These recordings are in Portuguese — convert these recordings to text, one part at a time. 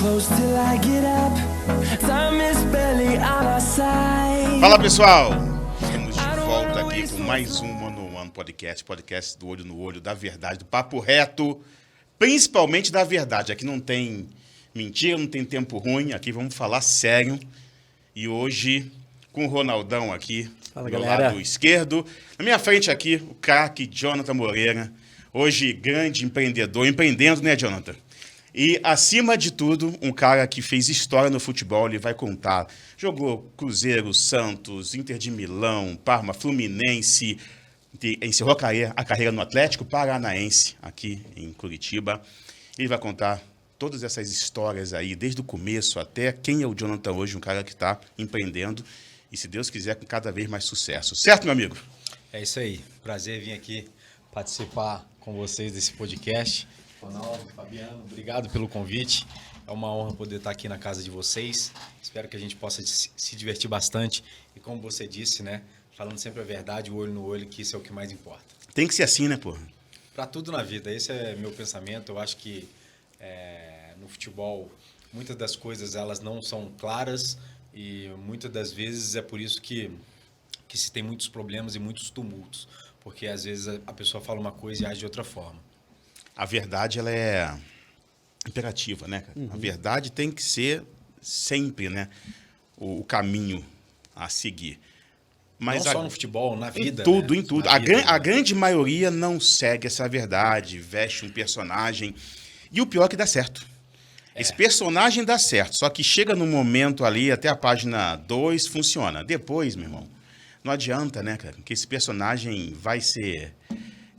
close till I get up. Time is barely on our side. Fala, pessoal! Estamos de volta aqui com mais um One on One podcast do olho no olho, da verdade, do papo reto, principalmente da verdade. Aqui não tem mentira, não tem tempo ruim, aqui vamos falar sério. E hoje, com o Ronaldão aqui, Fala, do meu galera. lado esquerdo. Na minha frente aqui, o craque Jonathan Moreira, hoje grande empreendedor, empreendendo, né, Jonathan? E, acima de tudo, um cara que fez história no futebol, ele vai contar. Jogou Cruzeiro, Santos, Inter de Milão, Parma, Fluminense, encerrou a carreira no Atlético Paranaense, aqui em Curitiba. Ele vai contar todas essas histórias aí, desde o começo até quem é o Jonathan hoje, um cara que está empreendendo e, se Deus quiser, com cada vez mais sucesso. Certo, meu amigo? É isso aí. Prazer vir aqui participar com vocês desse podcast. Ronaldo, Fabiano, obrigado pelo convite. É uma honra poder estar aqui na casa de vocês. Espero que a gente possa se divertir bastante. E como você disse, né? Falando sempre a verdade, o olho no olho, que isso é o que mais importa. Tem que ser assim, né, porra? Para tudo na vida, esse é meu pensamento. Eu acho que no futebol, muitas das coisas elas não são claras e muitas das vezes é por isso que se tem muitos problemas e muitos tumultos. Porque às vezes a pessoa fala uma coisa e age de outra forma. A verdade, ela é imperativa, né, cara? A verdade tem que ser sempre, né, o caminho a seguir. Mas não só no futebol, na vida. Em tudo. A grande maioria não segue essa verdade, veste um personagem. E o pior é que dá certo. Esse personagem dá certo, só que chega no momento ali, até a página 2, funciona. Depois, meu irmão, não adianta, né, cara? Porque esse personagem vai ser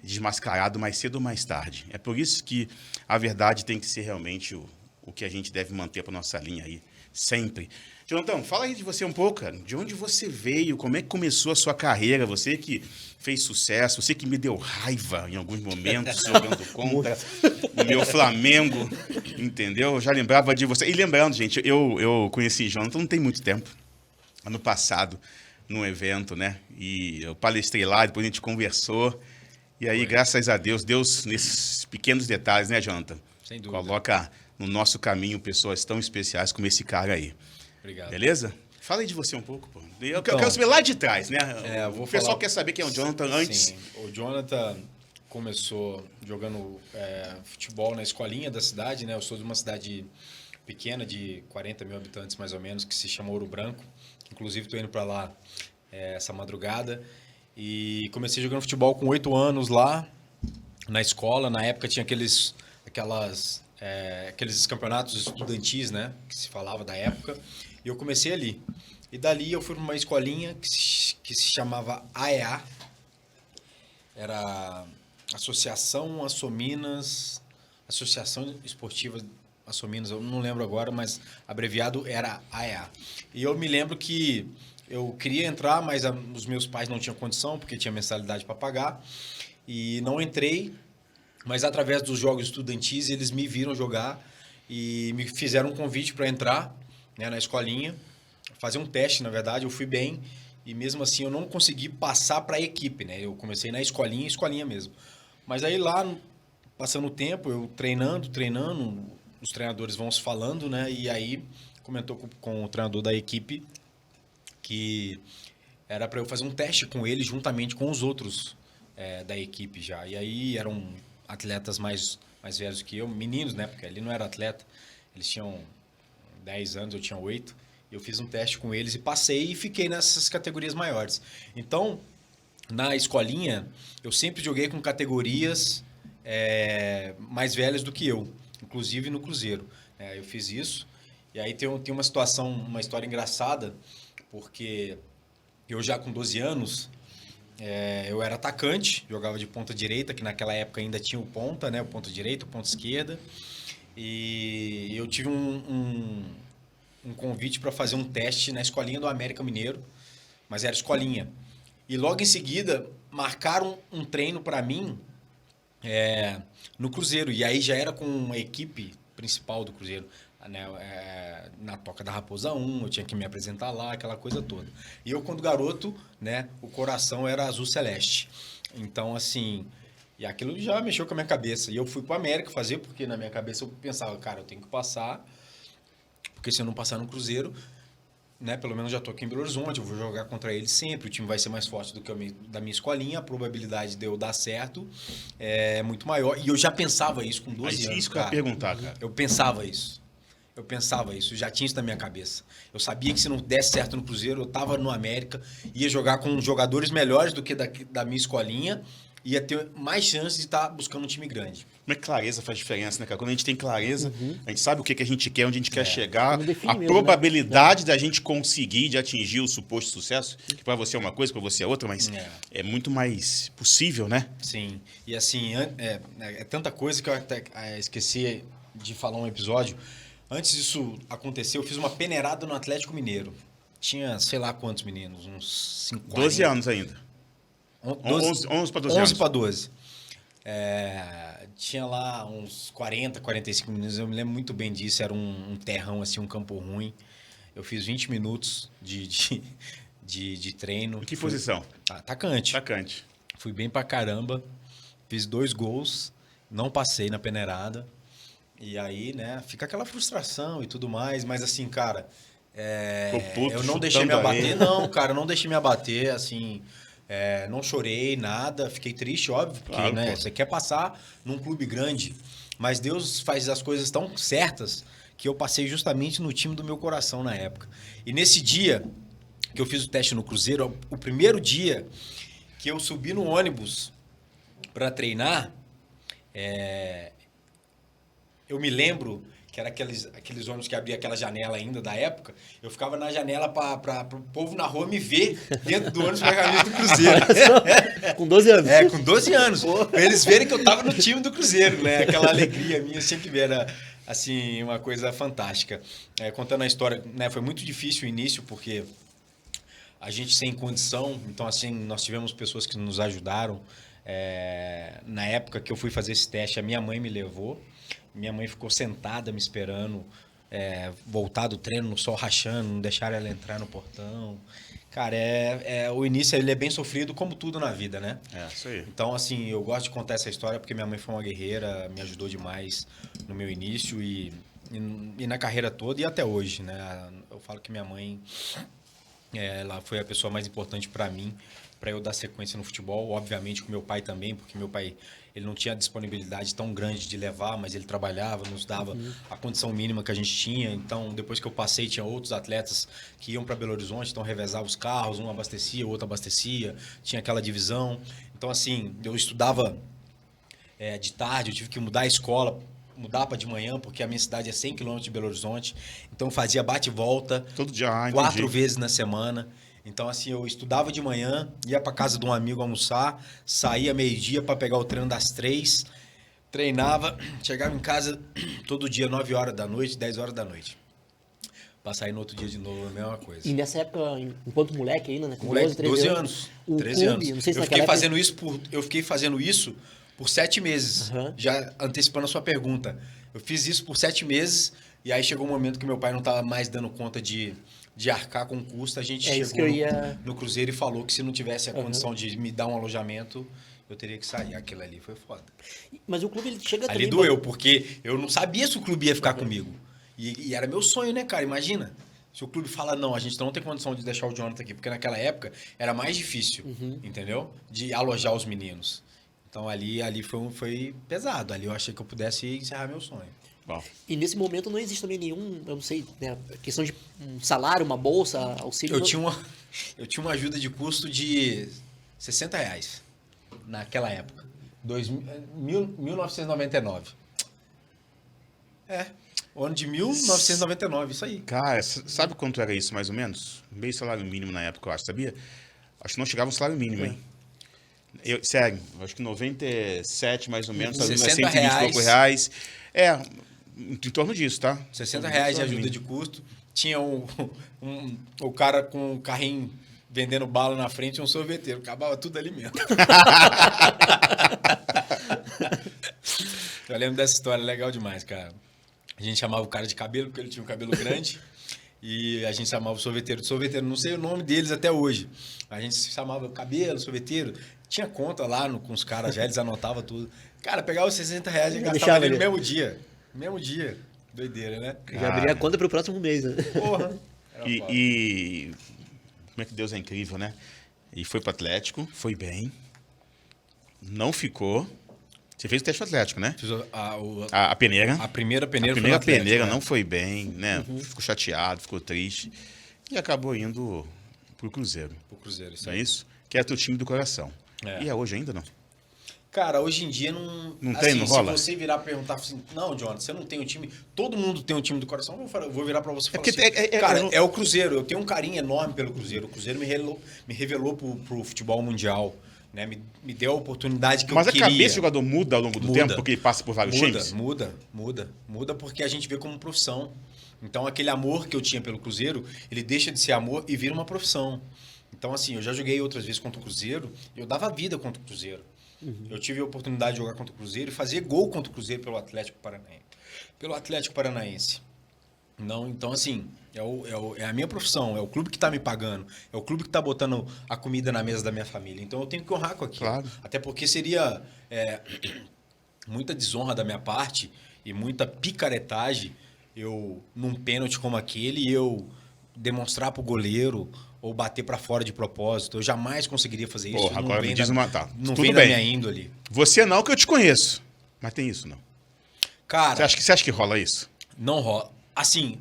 desmascarado mais cedo ou mais tarde. É por isso que a verdade tem que ser realmente o que a gente deve manter para nossa linha aí, sempre. Jonathan, fala aí de você um pouco, cara. De onde você veio, como é que começou a sua carreira, você que fez sucesso, você que me deu raiva em alguns momentos, jogando contra o meu Flamengo, entendeu? Eu já lembrava de você. E lembrando, gente, eu conheci Jonathan não tem muito tempo, ano passado, num evento, né? E eu palestrei lá, depois a gente conversou. E aí, graças a Deus, nesses pequenos detalhes, né, Jonathan? Sem dúvida. Coloca no nosso caminho pessoas tão especiais como esse cara aí. Obrigado. Beleza? Fala aí de você um pouco, pô. Eu Então, quero saber lá de trás, né? vou O pessoal falar- quer saber quem é o Jonathan antes. Sim, o Jonathan começou jogando futebol na escolinha da cidade, né? Eu sou de uma cidade pequena, de 40 mil habitantes mais ou menos, que se chama Ouro Branco. Inclusive, estou indo para lá essa madrugada. E comecei jogando futebol com 8 anos lá, na escola. Na época tinha aqueles campeonatos estudantis, né? Que se falava da época. E eu comecei ali. E dali eu fui para uma escolinha que se chamava AEA. Era Associação Esportiva Açominas, eu não lembro agora, mas abreviado era AEA. E eu me lembro que eu queria entrar, mas os meus pais não tinham condição, porque tinha mensalidade para pagar. E não entrei, mas através dos jogos estudantis eles me viram jogar e me fizeram um convite para entrar, né, na escolinha, fazer um teste, na verdade. Eu fui bem e mesmo assim eu não consegui passar para a equipe, né? Eu comecei na escolinha mesmo. Mas aí lá, passando o tempo, eu treinando, os treinadores vão se falando, né? E aí comentou com o treinador da equipe que era para eu fazer um teste com ele juntamente com os outros da equipe já. E aí eram atletas mais velhos que eu, meninos, né? Porque ele não era atleta. Eles tinham 10 anos, eu tinha 8. Eu fiz um teste com eles e passei e fiquei nessas categorias maiores. Então, na escolinha, eu sempre joguei com categorias mais velhas do que eu, inclusive no Cruzeiro. Eu fiz isso. E aí tem uma história engraçada, porque eu já com 12 anos, eu era atacante, jogava de ponta direita, que naquela época ainda tinha o ponta, né? O ponta direita, o ponta esquerda. E eu tive um convite para fazer um teste na escolinha do América Mineiro, mas era escolinha. E logo em seguida, marcaram um treino para mim no Cruzeiro. E aí já era com a equipe principal do Cruzeiro, né? Na Toca da Raposa 1, eu tinha que me apresentar lá, aquela coisa toda. E eu, quando garoto, né, o coração era azul celeste. Então, assim, e aquilo já mexeu com a minha cabeça. E eu fui para o América fazer, porque na minha cabeça eu pensava, cara, eu tenho que passar Porque se eu não passar no Cruzeiro, né, pelo menos já tô aqui em Belo Horizonte, eu vou jogar contra ele sempre, o time vai ser mais forte do que da minha escolinha, a probabilidade de eu dar certo é muito maior. E eu já pensava isso com 12 anos, Isso que eu ia perguntar, cara. Eu pensava isso, já tinha isso na minha cabeça. Eu sabia que se não desse certo no Cruzeiro, eu tava no América, ia jogar com jogadores melhores do que da minha escolinha, ia ter mais chance de estar buscando um time grande. Como é que clareza faz diferença, né, cara? Quando a gente tem clareza, a gente sabe o que a gente quer, onde a gente quer chegar, a mesmo, probabilidade da gente conseguir, de atingir o suposto sucesso, que para você é uma coisa, para você é outra, mas é muito mais possível, né? Sim, e assim, é tanta coisa que eu até esqueci de falar um episódio. Antes disso acontecer, eu fiz uma peneirada no Atlético Mineiro. Tinha, sei lá quantos meninos, uns 50. 12 anos ainda. 11 para 12 anos. 11 para 12. Tinha lá uns 40, 45 meninos. Eu me lembro muito bem disso. Era um terrão, assim, um campo ruim. Eu fiz 20 minutos de treino. Em que posição? Atacante. Atacante. Fui bem pra caramba. Fiz 2 gols. Não passei na peneirada. E aí, né, fica aquela frustração e tudo mais. Mas assim, cara... eu não deixei me abater. Não, cara, eu não deixei me abater, assim... não chorei, nada, fiquei triste, óbvio, porque Claro, né, pô. você quer passar num clube grande, mas Deus faz as coisas tão certas que eu passei justamente no time do meu coração na época. E nesse dia que eu fiz o teste no Cruzeiro, o primeiro dia que eu subi no ônibus para treinar, eu me lembro que era aqueles ônibus que abria aquela janela ainda da época, eu ficava na janela para o povo na rua me ver dentro do ônibus com a camisa do Cruzeiro. Com 12 anos. Com 12 anos. Pra eles verem que eu tava no time do Cruzeiro, né? Aquela alegria minha sempre era, assim, uma coisa fantástica. Contando a história, né? Foi muito difícil o início, porque a gente sem condição, então, assim, nós tivemos pessoas que nos ajudaram. Na época que eu fui fazer esse teste, a minha mãe me levou. Minha mãe ficou sentada me esperando, voltar do treino no sol rachando, não deixaram ela entrar no portão. Cara, o início ele é bem sofrido, como tudo na vida, né? Isso aí. Então, assim, eu gosto de contar essa história porque minha mãe foi uma guerreira, me ajudou demais no meu início e na carreira toda e até hoje, né? Eu falo que minha mãe, ela foi a pessoa mais importante para mim, para eu dar sequência no futebol, obviamente com meu pai também, porque meu pai ele não tinha disponibilidade tão grande de levar, mas ele trabalhava, nos dava a condição mínima que a gente tinha. Então, depois que eu passei, tinha outros atletas que iam para Belo Horizonte, então revezava os carros, um abastecia, o outro abastecia, tinha aquela divisão. Então, assim, eu estudava de tarde, eu tive que mudar a escola, mudar para de manhã, porque a minha cidade é 100 km de Belo Horizonte, então fazia bate e volta, Todo dia, 4 vezes na semana. Então, assim, eu estudava de manhã, ia para casa de um amigo almoçar, saía meio-dia para pegar o treino das 3, treinava, chegava em casa todo dia, 9 horas da noite, 10 horas da noite. Para sair no outro dia de novo, a mesma coisa. E nessa época, enquanto moleque ainda, né? Com Moleque, 12 anos. O 13 clube, anos. não sei se eu naquela fiquei fazendo isso por 7 meses. Já antecipando a sua pergunta. Eu fiz isso por 7 meses e aí chegou um momento que meu pai não estava mais dando conta de arcar com o custo. A gente chegou no Cruzeiro e falou que se não tivesse a condição de me dar um alojamento, eu teria que sair. Aquilo ali foi foda. Mas o clube ele chega ali também... doeu, porque eu não sabia se o clube ia ficar comigo. E era meu sonho, né, cara? Imagina. Se o clube fala, não, a gente não tem condição de deixar o Jonathan aqui, porque naquela época era mais difícil, entendeu? De alojar os meninos. Então ali foi pesado. Ali eu achei que eu pudesse encerrar meu sonho. Bom. E nesse momento não existe também nenhum, eu não sei, né, questão de um salário, uma bolsa, auxílio... Eu tinha uma ajuda de custo de R$60 naquela época. 1999. O ano de 1999, isso aí. Cara, sabe quanto era isso, mais ou menos? Meio salário mínimo na época, eu acho, sabia? Acho que não chegava ao salário mínimo, hein? Sério, acho que 97, mais ou menos, R$60. 120 e poucos reais. Em torno disso, tá? R$60 de ajuda de custo. Tinha o cara com um carrinho vendendo bala na frente e um sorveteiro. Acabava tudo ali mesmo. Eu lembro dessa história, legal demais, cara. A gente chamava o cara de cabelo, porque ele tinha um cabelo grande. E a gente chamava o sorveteiro de sorveteiro. Não sei o nome deles até hoje. A gente chamava cabelo, sorveteiro. Tinha conta lá com os caras já, eles anotavam tudo. Cara, pegava os R$60 e gastava ali no mesmo dia. Doideira, né? Já abri a conta pro próximo mês, né? Porra. E como é que Deus é incrível, né? E foi pro Atlético, foi bem. Não ficou. Você fez o teste pro Atlético, né? Fiz A peneira. a primeira peneira A foi primeira no Atlético, peneira né? não foi bem, né? Ficou chateado, ficou triste. E acabou indo pro Cruzeiro. Pro Cruzeiro, isso Não é aí. isso? Que é teu time do coração. É. E é hoje ainda, não? Cara, hoje em dia não... Não tem, não rola? Se você virar e perguntar assim, não, Jonathan, você não tem um time... Todo mundo tem um time do coração, eu vou virar pra você e falar porque assim, cara, eu não- é o Cruzeiro. Eu tenho um carinho enorme pelo Cruzeiro. O Cruzeiro me revelou pro futebol mundial, né? Me deu a oportunidade que Mas eu a queria. cabeça do jogador muda ao longo do Muda. tempo, porque ele passa por vários times? Muda porque a gente vê como profissão. Então, aquele amor que eu tinha pelo Cruzeiro, ele deixa de ser amor e vira uma profissão. Então, assim, eu já joguei outras vezes contra o Cruzeiro, eu dava vida contra o Cruzeiro. Eu tive a oportunidade de jogar contra o Cruzeiro e fazer gol contra o Cruzeiro pelo Atlético Paranaense. Não, então, assim, é a minha profissão, é o clube que está me pagando, é o clube que está botando a comida na mesa da minha família. Então, eu tenho que honrar com aquilo. Claro. Até porque seria muita desonra da minha parte e muita picaretagem eu, num pênalti como aquele, eu demonstrar pro goleiro ou bater para fora de propósito. Eu jamais conseguiria fazer isso. Porra, agora me diz uma... Tá, Não tudo vem da bem. minha índole. Você não, que eu te conheço. Mas tem isso, não? Cara, Você acha que rola isso? não rola. Assim,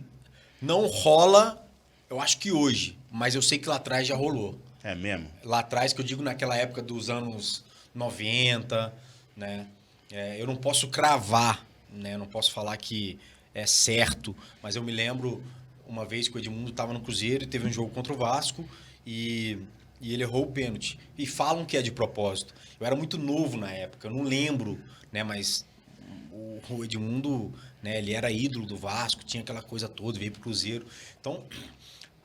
não rola, eu acho que hoje, mas eu sei que lá atrás já rolou. É mesmo? Lá atrás, que eu digo naquela época dos anos 90, né? Eu não posso cravar, né? Eu não posso falar que é certo, mas eu me lembro uma vez que o Edmundo estava no Cruzeiro e teve um jogo contra o Vasco e ele errou o pênalti. E falam que é de propósito. Eu era muito novo na época, eu não lembro, né? Mas o Edmundo, né? Ele era ídolo do Vasco, tinha aquela coisa toda, veio pro Cruzeiro. Então,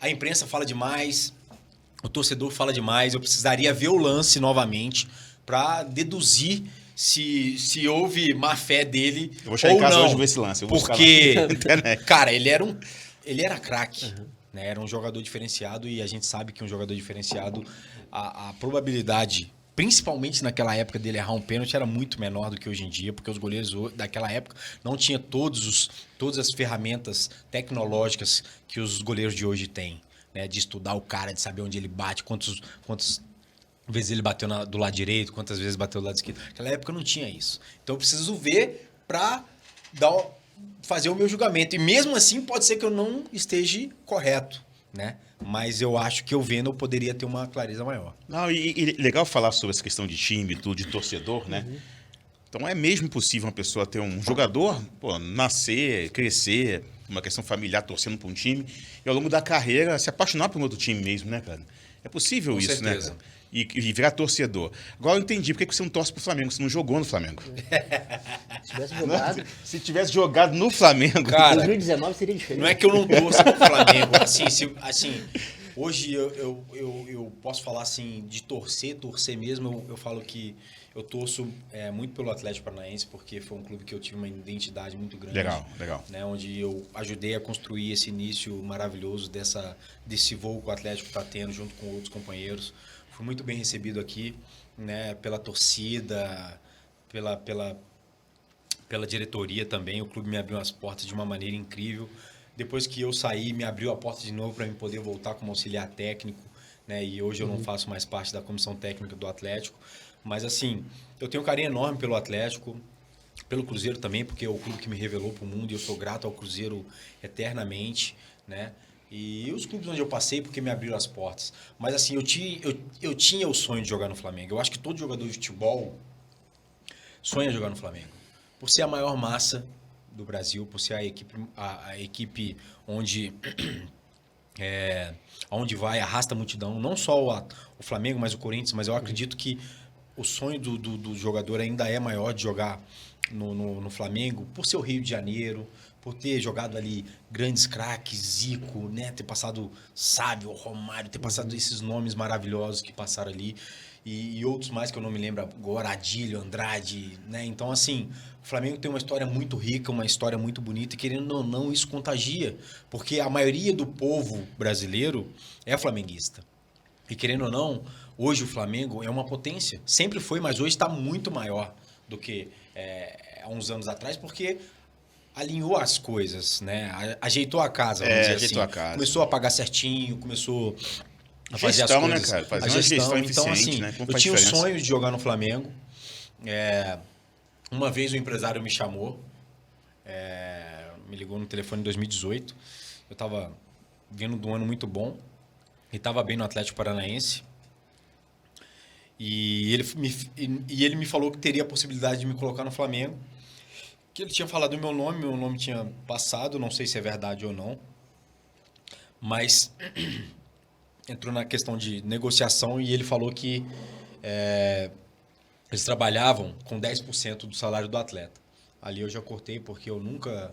a imprensa fala demais, o torcedor fala demais. Eu precisaria ver o lance novamente para deduzir se houve má fé dele Eu vou chegar ou em casa não. hoje ver esse lance. Eu vou buscar Porque, lá na internet. cara, ele era craque. Né? Era um jogador diferenciado e a gente sabe que um jogador diferenciado, a probabilidade, principalmente naquela época dele errar um pênalti, era muito menor do que hoje em dia, porque os goleiros daquela época não tinham todas as ferramentas tecnológicas que os goleiros de hoje têm. Né? De estudar o cara, de saber onde ele bate, quantas vezes ele bateu do lado direito, quantas vezes bateu do lado esquerdo. Naquela época não tinha isso. Então eu preciso ver para fazer o meu julgamento. E mesmo assim pode ser que eu não esteja correto, né? Mas eu acho que eu vendo eu poderia ter uma clareza maior. Não, e legal falar sobre essa questão de time, tudo, de torcedor, né? Então é mesmo possível uma pessoa ter um jogador, pô, nascer, crescer, uma questão familiar, torcendo para um time, e ao longo da carreira se apaixonar por um outro time mesmo, né, cara? É possível Com isso, certeza. né, cara? E virar torcedor. Agora eu entendi por que você não torce pro Flamengo, você não jogou no Flamengo. Se tivesse jogado, Se tivesse jogado no Flamengo. Cara, 2019 seria diferente. não é que eu não torço pro Flamengo. Assim, hoje eu posso falar assim, de torcer mesmo. Eu falo que eu torço muito pelo Atlético Paranaense, porque foi um clube que eu tive uma identidade muito grande. Legal. Né, onde eu ajudei a construir esse início maravilhoso desse voo que o Atlético está tendo junto com outros companheiros. Fui muito bem recebido aqui, né, pela torcida, pela diretoria também. O clube me abriu as portas de uma maneira incrível. Depois que eu saí, me abriu a porta de novo para eu poder voltar como auxiliar técnico, né, e hoje eu não faço mais parte da comissão técnica do Atlético. Mas assim, eu tenho um carinho enorme pelo Atlético, pelo Cruzeiro também, porque é o clube que me revelou para o mundo e eu sou grato ao Cruzeiro eternamente, né? E os clubes onde eu passei porque me abriram as portas. Mas assim, eu tinha o sonho de jogar no Flamengo. Eu acho que todo jogador de futebol sonha jogar no Flamengo. Por ser a maior massa do Brasil, por ser a equipe onde aonde vai, arrasta a multidão. Não só o Flamengo, mas o Corinthians. Mas eu acredito que o sonho do jogador ainda é maior de jogar no Flamengo, por ser o Rio de Janeiro, por ter jogado ali grandes craques, Zico, né? Ter passado Sávio, Romário, ter passado esses nomes maravilhosos que passaram ali. E outros mais que eu não me lembro agora, Adílio, Andrade, né? Então, assim, o Flamengo tem uma história muito rica, uma história muito bonita, e querendo ou não, isso contagia. Porque a maioria do povo brasileiro é flamenguista. E querendo ou não, hoje o Flamengo é uma potência. Sempre foi, mas hoje está muito maior do que há uns anos atrás, porque alinhou as coisas, né? Ajeitou a casa, vamos dizer ajeitou assim. a casa. Começou a pagar certinho, começou a fazer Gestão, as né, coisas. cara? Fazer a uma gestão. gestão Então, eficiente, assim, né? Como eu faz tinha o diferença. sonho de jogar no Flamengo. Uma vez o empresário me chamou, me ligou no telefone em 2018. Eu estava vindo de um ano muito bom e estava bem no Atlético Paranaense. E ele me falou que teria a possibilidade de me colocar no Flamengo. Que ele tinha falado o meu nome tinha passado, não sei se é verdade ou não. Mas entrou na questão de negociação e ele falou que eles trabalhavam com 10% do salário do atleta. Ali eu já cortei porque eu nunca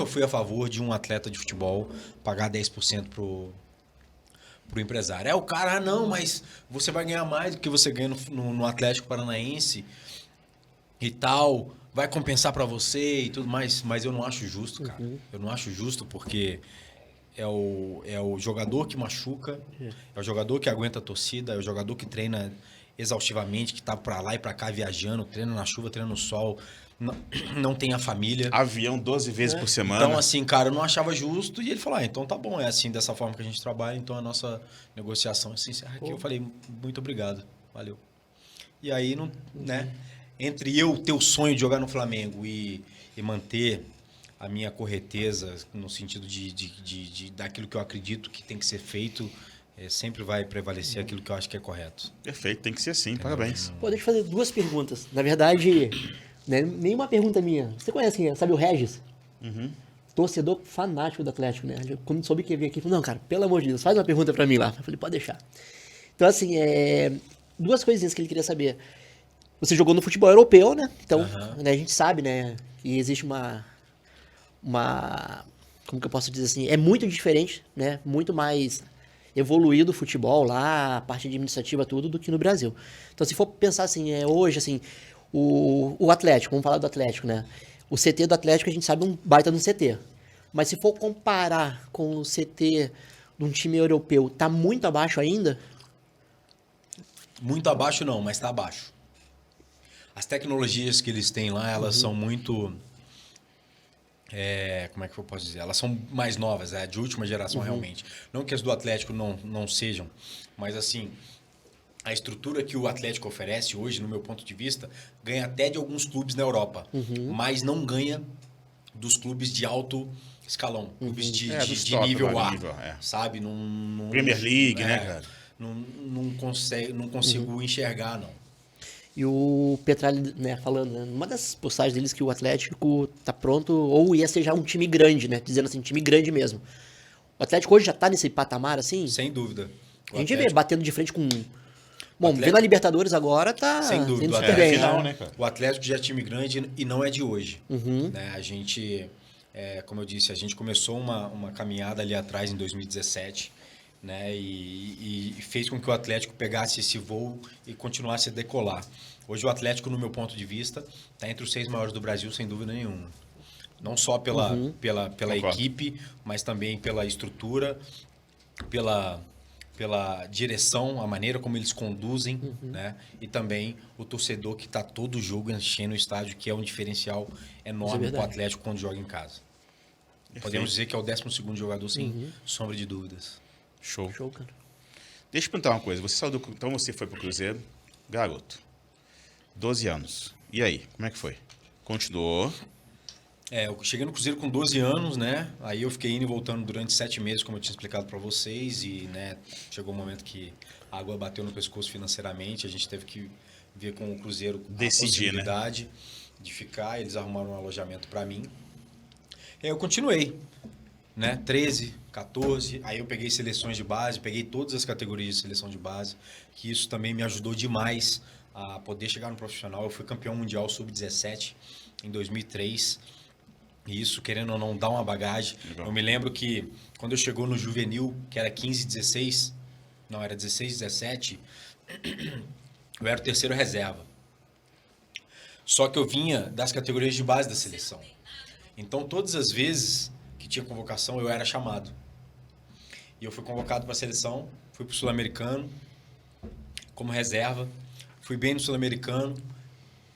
fui a favor de um atleta de futebol pagar 10% pro empresário. O cara, não, mas você vai ganhar mais do que você ganha no Atlético Paranaense e tal, vai compensar para você e tudo mais, mas eu não acho justo, cara. Eu não acho justo porque é o jogador que machuca, é o jogador que aguenta a torcida, é o jogador que treina exaustivamente, que tá para lá e para cá viajando, treina na chuva, treina no sol, não tem a família. Avião 12 vezes por semana. Então, assim, cara, eu não achava justo. E ele falou, então tá bom, é assim, dessa forma que a gente trabalha, então a nossa negociação é assim, aqui. Eu falei, muito obrigado, valeu. E aí, né, entre eu ter o sonho de jogar no Flamengo e manter a minha correteza, no sentido daquilo que eu acredito que tem que ser feito, sempre vai prevalecer aquilo que eu acho que é correto. Perfeito, tem que ser assim, parabéns. Pô, deixa eu fazer 2 perguntas. Na verdade, né, nenhuma pergunta minha. Você conhece quem é? Sabe o Regis? Torcedor fanático do Atlético, né? Quando soube que ia vir aqui, falou, não, cara, pelo amor de Deus, faz uma pergunta pra mim lá. Eu falei, pode deixar. Então, assim, 2 coisinhas que ele queria saber. Você jogou no futebol europeu, né? Então, né, a gente sabe, né, que existe uma... Como que eu posso dizer assim? É muito diferente, né? Muito mais evoluído o futebol lá, a parte administrativa, tudo, do que no Brasil. Então, se for pensar assim, hoje, assim, o Atlético, vamos falar do Atlético, né? O CT do Atlético, a gente sabe, um baita de um CT. Mas se for comparar com o CT de um time europeu, tá muito abaixo ainda? Muito abaixo não, mas tá abaixo. As tecnologias que eles têm lá, elas são muito... como é que eu posso dizer? Elas são mais novas, de última geração realmente. Não que as do Atlético não sejam, mas assim, a estrutura que o Atlético oferece hoje, no meu ponto de vista, ganha até de alguns clubes na Europa, mas não ganha dos clubes de alto escalão, clubes de nível A, sabe? Premier League, né, cara? Não consigo enxergar, não. E o Petralli, né, falando, né, numa das postagens deles que o Atlético tá pronto, ou ia ser já um time grande, né, dizendo assim, time grande mesmo. O Atlético hoje já tá nesse patamar, assim? Sem dúvida. A gente vê batendo de frente com... Bom, vendo a Libertadores agora, tá sem dúvida, indo super bem, final, né? cara? O Atlético já é time grande e não é de hoje. Né? A gente, como eu disse, a gente começou uma caminhada ali atrás em 2017, né? E fez com que o Atlético pegasse esse voo e continuasse a decolar. Hoje o Atlético, no meu ponto de vista, está entre os 6 maiores do Brasil, sem dúvida nenhuma. Não só pela equipe, mas também pela estrutura, pela direção, a maneira como eles conduzem, né? E também o torcedor que está todo jogo enchendo o estádio, que é um diferencial enorme para o Atlético quando joga em casa. Podemos dizer que é o 12º jogador, sem sombra de dúvidas. Show. Show, cara. Deixa eu perguntar uma coisa. Então você foi pro Cruzeiro, garoto, 12 anos. E aí, como é que foi? Continuou? Eu cheguei no Cruzeiro com 12 anos, né? Aí eu fiquei indo e voltando durante 7 meses, como eu tinha explicado para vocês. E, né, chegou um momento que a água bateu no pescoço financeiramente. A gente teve que ver com o Cruzeiro decidir, a possibilidade de ficar. Eles arrumaram um alojamento para mim. E aí eu continuei, né? 13, 14. Aí eu peguei seleções de base, peguei todas as categorias de seleção de base. Que isso também me ajudou demais a poder chegar no profissional. Eu fui campeão mundial sub-17 em 2003. E isso, querendo ou não, dá uma bagagem. Legal. Eu me lembro que quando eu chegou no juvenil, que era 15, 16, não, era 16, 17, eu era o 3º reserva. Só que eu vinha das categorias de base da seleção. Então, todas as vezes que tinha convocação, eu era chamado. E eu fui convocado para a seleção, fui para o Sul-Americano como reserva, fui bem no Sul-Americano,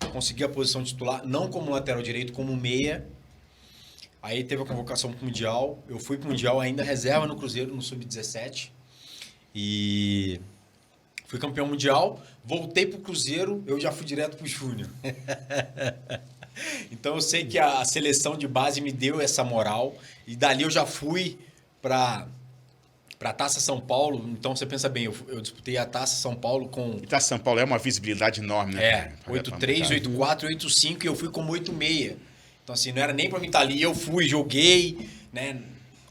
consegui a posição titular, não como lateral direito, como meia. Aí teve a convocação pro Mundial. Eu fui pro Mundial ainda reserva no Cruzeiro, no Sub-17. E fui campeão mundial. Voltei pro Cruzeiro, eu já fui direto pro Júnior. Então eu sei que a seleção de base me deu essa moral. E dali eu já fui pra Taça São Paulo. Então você pensa bem, eu disputei a Taça São Paulo com... E Taça São Paulo é uma visibilidade enorme, né? 8-3, 8-4, 8-5 e eu fui como 8-6. Então assim, não era nem pra mim estar ali, eu fui, joguei, né?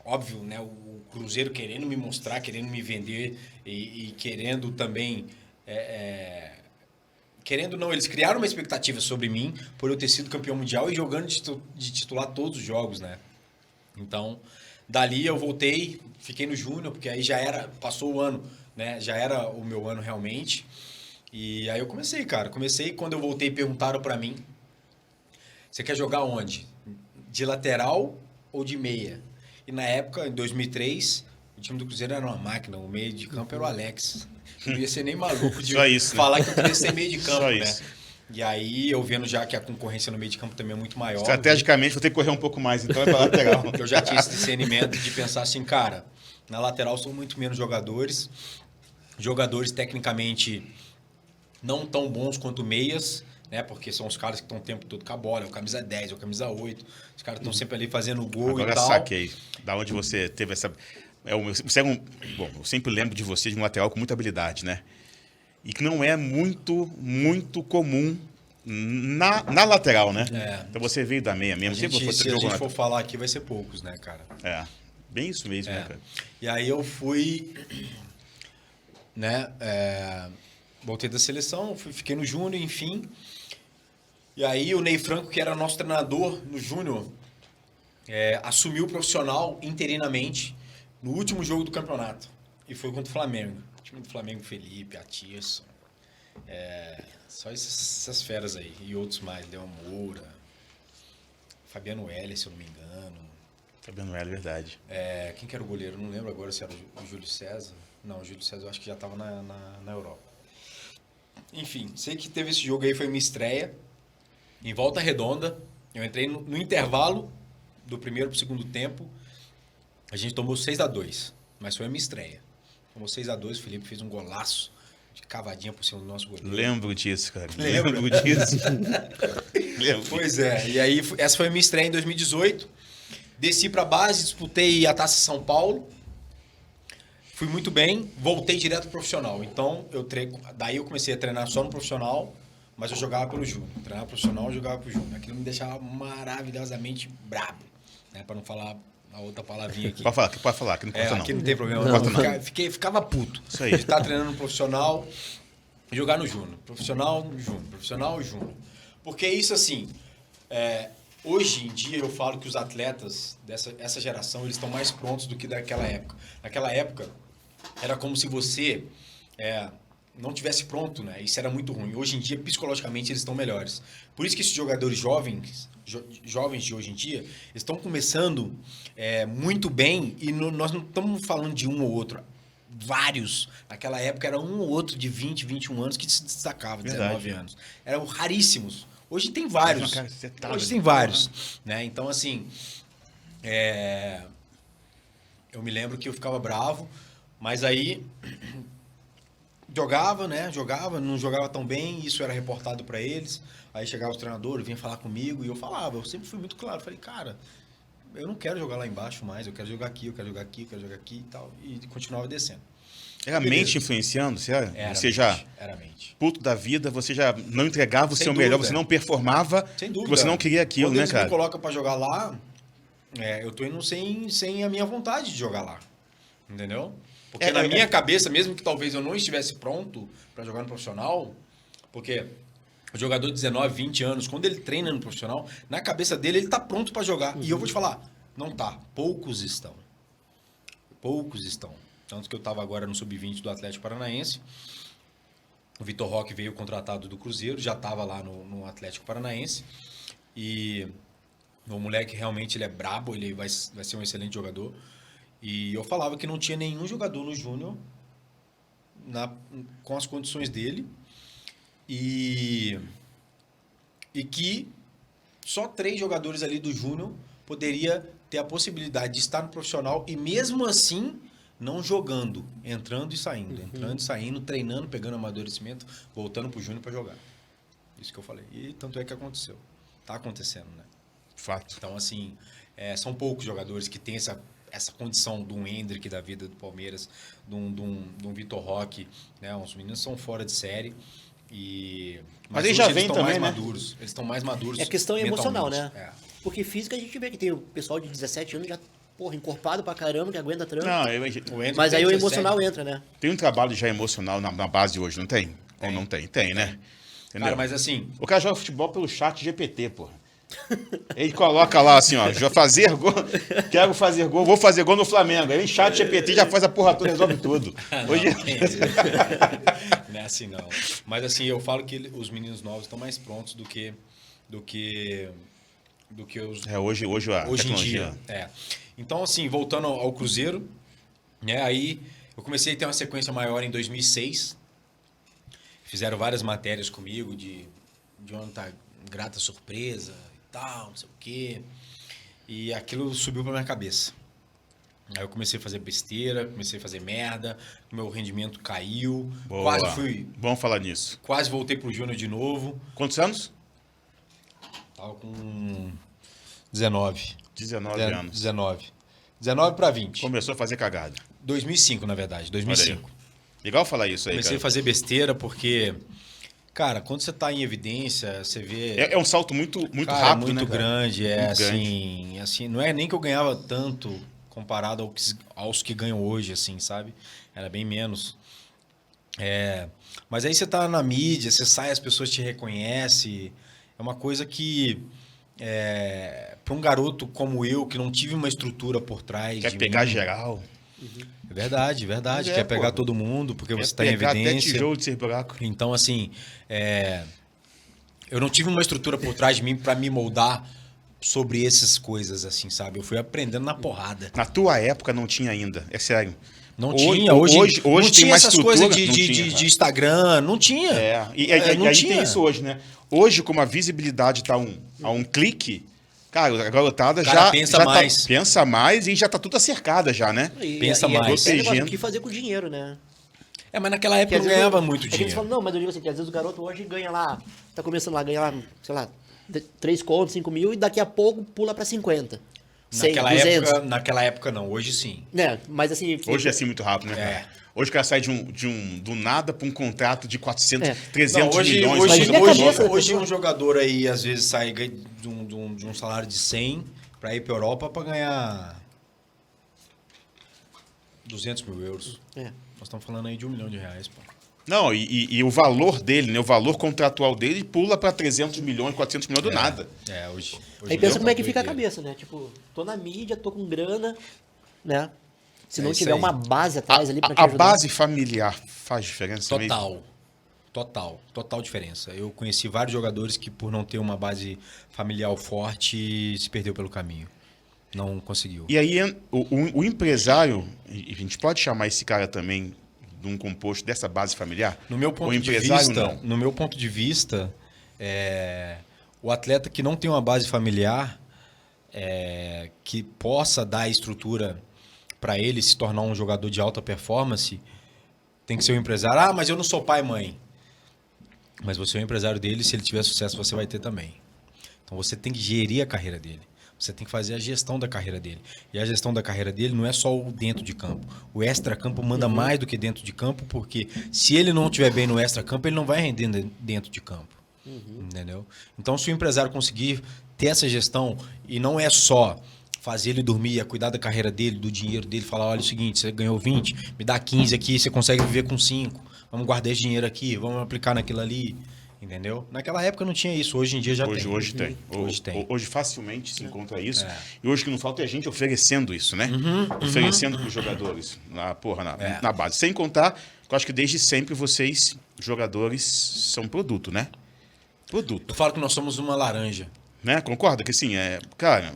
Óbvio, né? O Cruzeiro querendo me mostrar, querendo me vender e querendo também... Querendo ou não, eles criaram uma expectativa sobre mim por eu ter sido campeão mundial e jogando de titular todos os jogos, né? Então, dali eu voltei, fiquei no Júnior, porque aí já era, passou o ano, né? Já era o meu ano realmente. E aí eu comecei, cara. Comecei, quando eu voltei, perguntaram pra mim, você quer jogar onde? De lateral ou de meia? E na época, em 2003, o time do Cruzeiro era uma máquina, o meio de campo era o Alex. Não ia ser nem maluco de falar que eu queria ser meio de campo, Só né? isso. E aí, eu vendo já que a concorrência no meio de campo também é muito maior. Estrategicamente, vou ter que correr um pouco mais, então é pra lateral. Eu já tinha esse discernimento de pensar assim, cara, na lateral são muito menos jogadores. Jogadores tecnicamente não tão bons quanto meias, né? Porque são os caras que estão o tempo todo com a bola, é o camisa 10, é o camisa 8. Os caras estão sempre ali fazendo gol Agora e tal. saquei. Da onde você teve essa... Bom, eu sempre lembro de você de um lateral com muita habilidade, né? E que não é muito comum na lateral, né? Então você veio da meia mesmo. Se a gente for falar aqui, vai ser poucos, né, cara? Bem isso mesmo, né, cara? E aí eu fui, né, voltei da seleção, fiquei no Júnior, enfim. E aí o Ney Franco, que era nosso treinador no Júnior, assumiu o profissional interinamente no último jogo do campeonato. E foi contra o Flamengo. O time do Flamengo, Felipe, Atirson. Só essas feras aí. E outros mais. Leão Moura. Fabiano Heller, se eu não me engano. Fabiano Heller, verdade. Quem que era o goleiro? Não lembro agora se era o Júlio César. Não, o Júlio César eu acho que já estava na Europa. Enfim, sei que teve esse jogo aí, foi minha estreia. Em Volta Redonda. Eu entrei no intervalo do primeiro para o segundo tempo. A gente tomou 6-2, mas foi a minha estreia. Tomou 6-2, o Felipe fez um golaço de cavadinha por cima do nosso goleiro. Lembro disso, cara. Lembra? Lembro disso. Lembro. Pois é, e aí essa foi a minha estreia em 2018. Desci pra base, disputei a Taça São Paulo. Fui muito bem, voltei direto pro profissional. Então, daí eu comecei a treinar só no profissional, mas eu jogava pelo Júnior. Treinava profissional, eu jogava pro Júnior. Aquilo me deixava maravilhosamente brabo, né? Pra não falar a outra palavrinha aqui. Pode falar, aqui não conta não. Aqui não tem problema. Ficava puto. Isso aí. De estar treinando no profissional e jogar no Júnior. Profissional, Júnior. Profissional, Júnior. Porque isso, assim, hoje em dia eu falo que os atletas dessa geração, eles estão mais prontos do que daquela época. Naquela época, era como se você não tivesse pronto, né? Isso era muito ruim. Hoje em dia, psicologicamente, eles estão melhores. Por isso que esses jogadores jovens de hoje em dia, estão começando muito bem e nós não estamos falando de um ou outro. Vários. Naquela época era um ou outro de 20, 21 anos que se destacava, 19 anos. Eram raríssimos. Hoje tem vários. Hoje tem vários. Né? Então, assim, eu me lembro que eu ficava bravo, mas aí jogava, né? Não jogava tão bem, isso era reportado para eles. Aí chegava os treinadores, vinha falar comigo e eu falava, eu sempre fui muito claro. Falei, cara, eu não quero jogar lá embaixo mais, eu quero jogar aqui, eu quero jogar aqui, eu quero jogar aqui e tal. E continuava descendo. Era a mente influenciando? Você já, era a mente. puto da vida, você já não entregava o Sem seu dúvida. melhor, você não performava, Sem dúvida. você não queria aquilo, Quando né, eles cara? me colocam para jogar lá, eu tô indo sem a minha vontade de jogar lá. Entendeu? Porque na minha cabeça, mesmo que talvez eu não estivesse pronto para jogar no profissional, porque o jogador de 19, 20 anos, quando ele treina no profissional, na cabeça dele ele tá pronto para jogar. E eu vou te falar, não tá. Poucos estão. Tanto que eu tava agora no Sub-20 do Atlético Paranaense. O Vitor Roque veio contratado do Cruzeiro, já tava lá no Atlético Paranaense. E o moleque realmente ele é brabo, ele vai ser um excelente jogador. E eu falava que não tinha nenhum jogador no Júnior com as condições dele. E e que só 3 jogadores ali do Júnior poderia ter a possibilidade de estar no profissional e mesmo assim não jogando, entrando e saindo, treinando, pegando amadurecimento, voltando pro Júnior para jogar. Isso que eu falei. E tanto é que aconteceu. Tá acontecendo, né? Fato. Então, assim, são poucos jogadores que têm essa condição de um Hendrick da vida do Palmeiras, de um Vitor Roque, né? Os meninos são fora de série. Mas eles já hoje vêm estão também, mais né? maduros. Eles estão mais maduros. É questão emocional, né? mentalmente. Porque física a gente vê que tem o pessoal de 17 anos já, porra, encorpado pra caramba, que aguenta trampo. Não, O Hendrick Mas aí tem o 17. emocional entra, né? tem um trabalho já emocional na base hoje, não tem? Ou não tem? Tem, né? Entendeu? Cara, mas assim, O cara joga futebol pelo chat GPT, porra. Ele coloca lá assim, ó, já fazer gol, quero fazer gol, vou fazer gol no Flamengo. Aí o chat GPT já faz a porra toda, resolve tudo. Hoje... Não é assim, não. Mas assim, eu falo que os meninos novos estão mais prontos do que os... hoje a Hoje em tecnologia... dia. Então, assim, voltando ao Cruzeiro, né, aí eu comecei a ter uma sequência maior em 2006. Fizeram várias matérias comigo de onde tá grata surpresa e tal, não sei o quê. E aquilo subiu pra minha cabeça. Aí eu comecei a fazer besteira, comecei a fazer merda, meu rendimento caiu. Boa. Quase Vamos falar nisso. Quase voltei pro Júnior de novo. Quantos anos? Tava com 19. 19 anos. 19 para 20. Começou a fazer cagada. 2005, na verdade. 2005. Legal falar isso aí, Comecei a cara. fazer besteira porque, cara, quando você tá em evidência, você vê... É um salto muito cara, rápido, muito né, cara? grande. Muito assim, não é nem que eu ganhava tanto comparado aos que ganham hoje, assim, sabe? Era bem menos. Mas aí você tá na mídia, você sai, as pessoas te reconhecem. É uma coisa que, para um garoto como eu, que não tive uma estrutura por trás Quer de pegar mim, geral. É verdade. Mas Quer pegar pô. todo mundo, porque Quer você está em pegar até evidência. tijolo de ser buraco. Então, assim, eu não tive uma estrutura por trás de mim para me moldar sobre essas coisas, assim, sabe? Eu fui aprendendo na porrada. Na tua época não tinha ainda, é sério. Não Hoje- tinha, hoje não tinha tem mais essas estrutura, coisas não tinha, cara. de Instagram, não tinha. E Não aí tinha. tem isso hoje, né? Hoje, como a visibilidade está a um clique, cara, a garotada O cara já, pensa já mais. pensa mais e já tá tudo acercada já, né? Pensa mais. É negócio, Protegendo. o que fazer com o dinheiro, né? Mas naquela Que época às não vezes ganhava eu- muito é que eles dinheiro. falam, não, mas eu digo assim, que às vezes o garoto hoje ganha lá, tá começando lá, ganha lá, sei lá, 3 contos, 5 mil, e daqui a pouco pula pra 50. 100, 200. Naquela época não, hoje sim. Né, mas assim... Hoje é assim muito rápido, né, cara? Hoje o cara sai do nada para um contrato de 400, 300 Não, hoje, milhões. hoje, Imagina a hoje, cabeça da hoje pessoa. um jogador aí, às vezes, sai de um salário de 100 para ir para Europa para ganhar 200 mil euros. É. Nós estamos falando aí de R$1 milhão, pô. Não, e o valor dele, né? O valor contratual dele pula para 300 milhões, 400 milhões do nada. Hoje Aí pensa tá como é que fica a doideira. cabeça, né? Tipo, tô na mídia, tô com grana, né? Se não isso tiver aí. uma base atrás ali pra te A ajudar. base familiar faz diferença mesmo? Total diferença. Eu conheci vários jogadores que, por não ter uma base familiar forte, se perdeu pelo caminho. Não conseguiu. E aí o empresário, e a gente pode chamar esse cara também de um composto dessa base familiar? No meu o ponto de empresário vista, não. no meu ponto de vista, o atleta que não tem uma base familiar, que possa dar estrutura para ele se tornar um jogador de alta performance, tem que ser um empresário. Ah, mas eu não sou pai e mãe. Mas você é o empresário dele, se ele tiver sucesso, você vai ter também. Então você tem que gerir a carreira dele. Você tem que fazer a gestão da carreira dele. E a gestão da carreira dele não é só o dentro de campo. O extra-campo manda mais do que dentro de campo, porque se ele não estiver bem no extra-campo, ele não vai render dentro de campo. Entendeu? Então, se o empresário conseguir ter essa gestão, e não é só fazer ele dormir, é cuidar da carreira dele, do dinheiro dele, falar, olha, é o seguinte, você ganhou 20, me dá 15 aqui, você consegue viver com 5. Vamos guardar esse dinheiro aqui, vamos aplicar naquilo ali. Entendeu? Naquela época não tinha isso, hoje em dia já tem. Hoje tem. Hoje tem. Hoje facilmente se encontra isso. E hoje o que não falta é a gente oferecendo isso, né? Oferecendo para os jogadores na base. Sem contar, eu acho que desde sempre vocês, jogadores, são produto, né? Produto. Eu falo que nós somos uma laranja. Né? Concorda que assim, cara,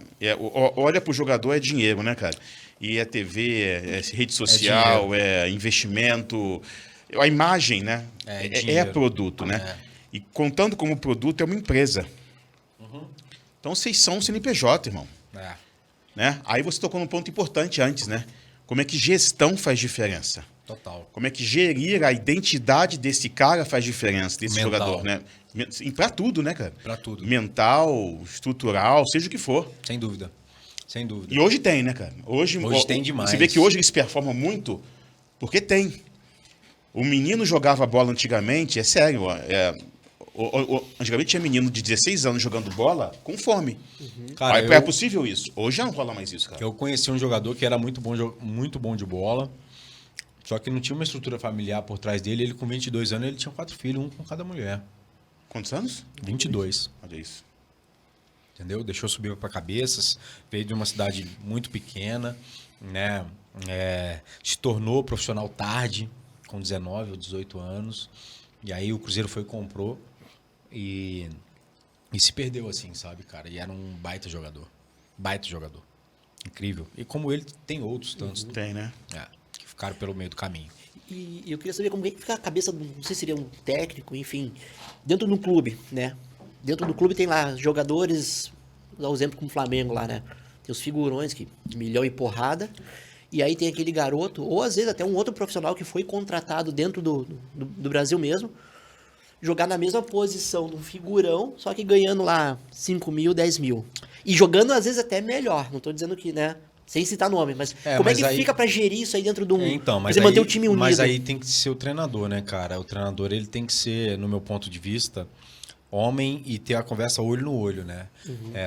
olha pro jogador é dinheiro, né, cara? E é TV, é rede social, é investimento, a imagem, né? É dinheiro. produto, né? E contando como produto é uma empresa. Então vocês são um CNPJ, irmão. É. Né? Aí você tocou num ponto importante antes, né? Como é que gestão faz diferença? Total. Como é que gerir a identidade desse cara faz diferença, desse Mental. jogador, né? Pra tudo, né, cara? Pra tudo. Mental, estrutural, seja o que for. Sem dúvida. Sem dúvida. E hoje tem, né, cara? Hoje tem demais. Você vê que hoje eles performam muito porque tem. O menino jogava bola antigamente, é sério, antigamente tinha menino de 16 anos jogando bola com fome. Cara, É possível isso. Hoje já não rola mais isso, cara. Eu conheci um jogador que era muito bom de bola, só que não tinha uma estrutura familiar por trás dele. Ele com 22 anos, ele tinha 4 filhos, um com cada mulher. Quantos anos? 22. Olha isso. Entendeu? Deixou subir para cabeças, veio de uma cidade muito pequena, né? Se tornou profissional tarde, com 19 ou 18 anos. E aí o Cruzeiro foi e comprou e se perdeu assim, sabe, cara? E era um baita jogador. Baita jogador. Incrível. E como ele, tem outros tantos. Tem, né? Que ficaram pelo meio do caminho. E eu queria saber como é que fica a cabeça, não sei se seria um técnico, enfim, dentro do clube, né? Dentro do clube tem lá jogadores, vou dar um exemplo como o Flamengo lá, né? Tem os figurões que milhão e porrada, e aí tem aquele garoto, ou às vezes até um outro profissional que foi contratado dentro do Brasil mesmo, jogar na mesma posição do figurão, só que ganhando lá 5 mil, 10 mil. E jogando às vezes até melhor, não tô dizendo que, né? Sem citar nome, mas como é que fica pra gerir isso aí dentro de um... Então, mas você aí, manter o time unido? Mas aí tem que ser o treinador, né, cara? O treinador, ele tem que ser, no meu ponto de vista, homem e ter a conversa olho no olho, né?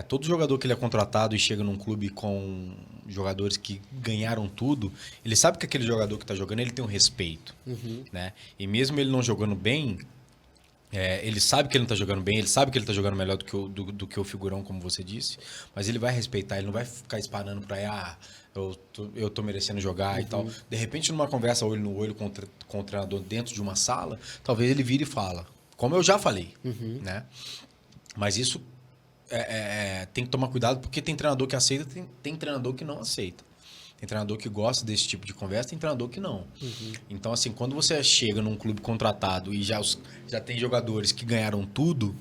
Todo jogador que ele é contratado e chega num clube com jogadores que ganharam tudo, ele sabe que aquele jogador que tá jogando, ele tem um respeito, né? E mesmo ele não jogando bem... ele sabe que ele não tá jogando bem, ele sabe que ele tá jogando melhor do que o figurão, como você disse, mas ele vai respeitar, ele não vai ficar espanando pra eu tô merecendo jogar e tal. De repente, numa conversa olho no olho com o treinador dentro de uma sala, talvez ele vire e fala, como eu já falei, né? Mas isso tem que tomar cuidado, porque tem treinador que aceita, tem treinador que não aceita. Tem treinador que gosta desse tipo de conversa, tem treinador que não. Então, assim, quando você chega num clube contratado e já tem jogadores que ganharam tudo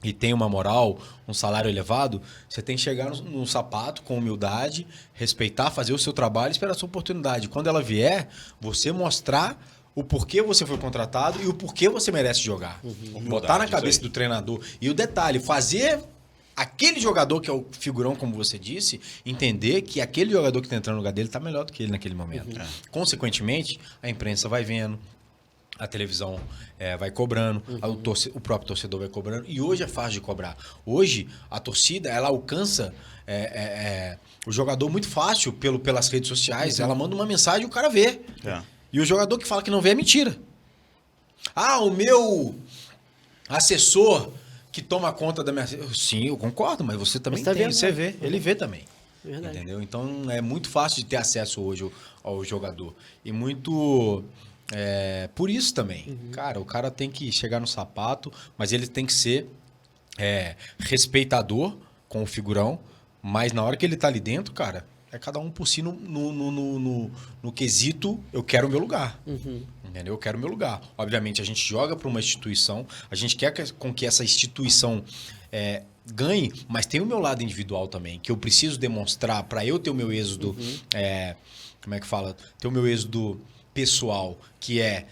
e tem uma moral, um salário elevado, você tem que chegar no sapato com humildade, respeitar, fazer o seu trabalho e esperar a sua oportunidade. Quando ela vier, você mostrar o porquê você foi contratado e o porquê você merece jogar. Botar na cabeça do treinador. E o detalhe, fazer... aquele jogador que é o figurão, como você disse, entender que aquele jogador que está entrando no lugar dele está melhor do que ele naquele momento. Consequentemente, a imprensa vai vendo, a televisão vai cobrando, o próprio torcedor vai cobrando. E hoje é fácil de cobrar. Hoje, a torcida, ela alcança o jogador muito fácil pelas redes sociais. Ela manda uma mensagem e o cara vê. E o jogador que fala que não vê é mentira. O meu assessor... que toma conta da minha... Sim, eu concordo, mas você também tá tem, vendo, você né? vê, ele vê também. Verdade. Entendeu? Então é muito fácil de ter acesso hoje ao jogador. E muito... por isso também. Cara, o cara tem que chegar no sapato, mas ele tem que ser respeitador com o figurão, mas na hora que ele tá ali dentro, cara, é cada um por si no quesito, eu quero o meu lugar. Entendeu? Eu quero o meu lugar. Obviamente, a gente joga para uma instituição, a gente quer com que essa instituição ganhe, mas tem o meu lado individual também, que eu preciso demonstrar para eu ter o meu êxodo, como é que fala? Ter o meu êxodo pessoal, que é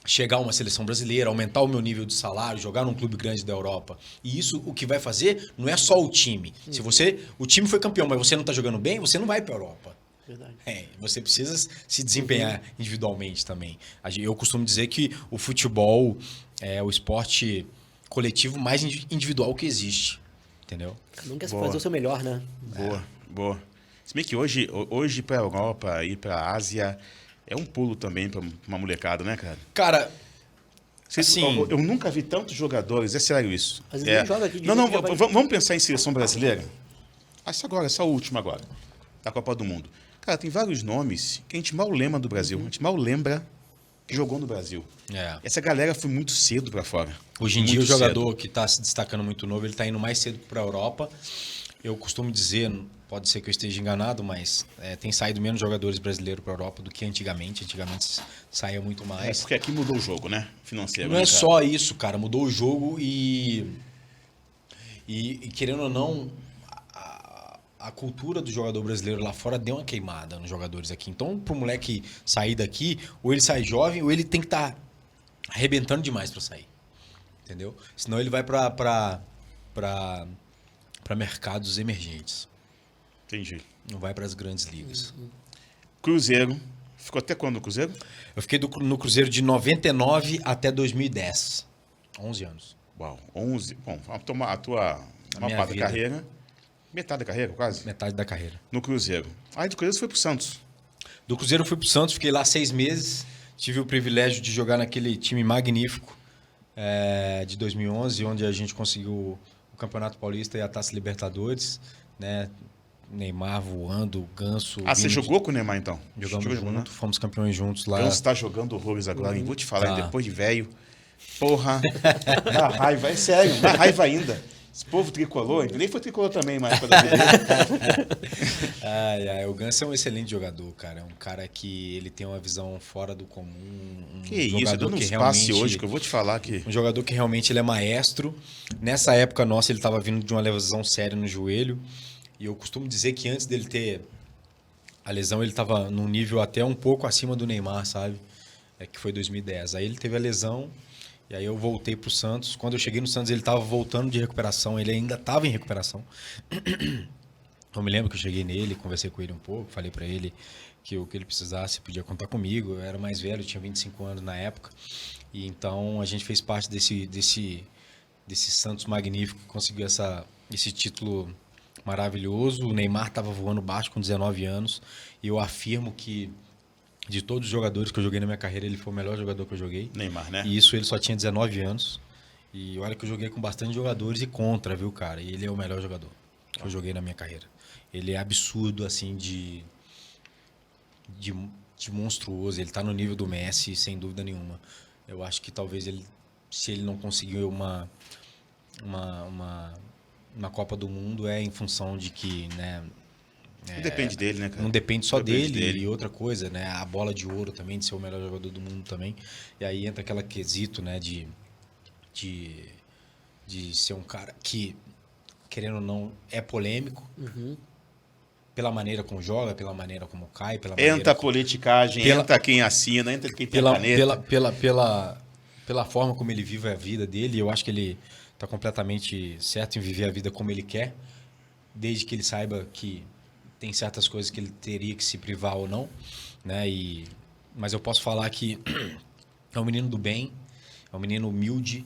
chegar a uma seleção brasileira, aumentar o meu nível de salário, jogar num clube grande da Europa. E isso, o que vai fazer, não é só o time. Se o time foi campeão, mas você não está jogando bem, você não vai para a Europa. Verdade. Você precisa se desempenhar individualmente também. Eu costumo dizer que o futebol é o esporte coletivo mais individual que existe. Entendeu? Cada um quer fazer o seu melhor, né? Boa. Se bem que hoje para a Europa e para a Ásia é um pulo também para uma molecada, né, cara? Cara, assim, eu nunca vi tantos jogadores, é sério isso. Às vezes ele joga aqui de Não, vez em quando. vamos pensar em seleção brasileira? Essa última agora, da Copa do Mundo. Cara, tem vários nomes que a gente mal lembra do Brasil. A gente mal lembra que jogou no Brasil. Essa galera foi muito cedo para fora. Hoje em dia, o jogador que está se destacando muito novo, ele está indo mais cedo para a Europa. Eu costumo dizer, pode ser que eu esteja enganado, mas tem saído menos jogadores brasileiros para a Europa do que antigamente. Antigamente saía muito mais. Porque aqui mudou o jogo, né? Financeiro. Não é só isso, cara. Mudou o jogo E querendo ou não, a cultura do jogador brasileiro lá fora deu uma queimada nos jogadores aqui. Então, pro moleque sair daqui, ou ele sai jovem, ou ele tem que estar arrebentando demais para sair. Entendeu? Senão ele vai para mercados emergentes. Entendi. Não vai para as grandes ligas. Cruzeiro. Ficou até quando no Cruzeiro? Eu fiquei no Cruzeiro de 99 até 2010. 11 anos. Uau, 11. Bom, a tua minha maior parte da vida. carreira. Metade da carreira, quase? Metade da carreira. No Cruzeiro. Aí do Cruzeiro você foi pro Santos. Do Cruzeiro eu fui pro Santos, fiquei lá 6 meses. Tive o privilégio de jogar naquele time magnífico de 2011, onde a gente conseguiu o Campeonato Paulista e a Taça Libertadores, né? Neymar voando, Ganso... Você jogou com o Neymar, então? Jogamos Jogou, junto, fomos campeões juntos lá. Ganso tá jogando horrores agora, hein? Vou te falar, Tá. hein? Depois de velho. Porra, dá raiva, é sério, dá raiva ainda. Esse povo tricolor, nem foi tricolor também, mas quando O Ganso é um excelente jogador, cara. É um cara que ele tem uma visão fora do comum. Que isso, eu jogador dando que uns passes realmente- hoje que eu vou te falar que... Um jogador que realmente ele é maestro. Nessa época nossa, ele estava vindo de uma lesão séria no joelho. E eu costumo dizer que antes dele ter a lesão, ele estava num nível até um pouco acima do Neymar, sabe? Que foi 2010. Aí ele teve a lesão, e aí eu voltei pro Santos. Quando eu cheguei no Santos, ele estava voltando de recuperação, ele ainda estava em recuperação. Eu me lembro que eu cheguei nele, conversei com ele um pouco, falei para ele que o que ele precisasse podia contar comigo. Eu era mais velho, tinha 25 anos na época. E então a gente fez parte desse Santos magnífico que conseguiu esse título maravilhoso. O Neymar estava voando baixo com 19 anos. E eu afirmo que de todos os jogadores que eu joguei na minha carreira, ele foi o melhor jogador que eu joguei. Neymar, né? E isso ele só tinha 19 anos. E olha que eu joguei com bastante jogadores e contra, viu, cara? E ele é o melhor jogador que eu joguei na minha carreira. Ele é absurdo, assim, de monstruoso. Ele tá no nível do Messi, sem dúvida nenhuma. Eu acho que talvez se ele não conseguiu uma Copa do Mundo, é em função de que, né? Não depende dele, né, cara? Não depende só Depende dele. E outra coisa, né? A bola de ouro também, de ser o melhor jogador do mundo também. E aí entra aquela quesito, né? De ser um cara que, querendo ou não, é polêmico. Pela maneira como joga, pela maneira como cai, pela maneira... Entra a politicagem, entra quem assina, entra quem tem a caneta. Pela forma como ele vive a vida dele. Eu acho que ele está completamente certo em viver a vida como ele quer, desde que ele saiba que tem certas coisas que ele teria que se privar ou não, né? Mas eu posso falar que é um menino do bem, é um menino humilde,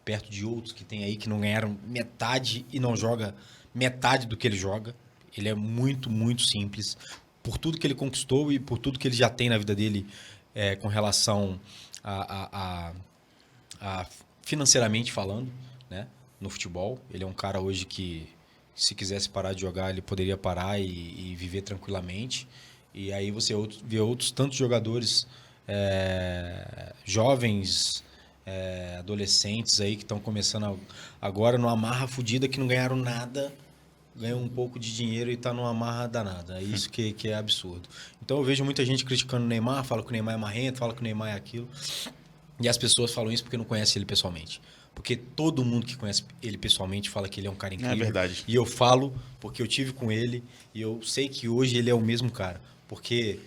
perto de outros que tem aí que não ganharam metade e não joga metade do que ele joga. Ele é muito, muito simples. Por tudo que ele conquistou e por tudo que ele já tem na vida dele com relação a financeiramente falando, né? No futebol. Ele é um cara hoje que, se quisesse parar de jogar, ele poderia parar e viver tranquilamente. E aí você vê outros tantos jogadores jovens, adolescentes aí que estão começando agora numa marra fodida, que não ganharam nada, ganham um pouco de dinheiro e tá numa marra danada. É isso que é absurdo. Então eu vejo muita gente criticando o Neymar, fala que o Neymar é marrento, fala que o Neymar é aquilo. E as pessoas falam isso porque não conhecem ele pessoalmente. Porque todo mundo que conhece ele pessoalmente fala que ele é um cara incrível. É verdade. E eu falo porque eu tive com ele e eu sei que hoje ele é o mesmo cara. Porque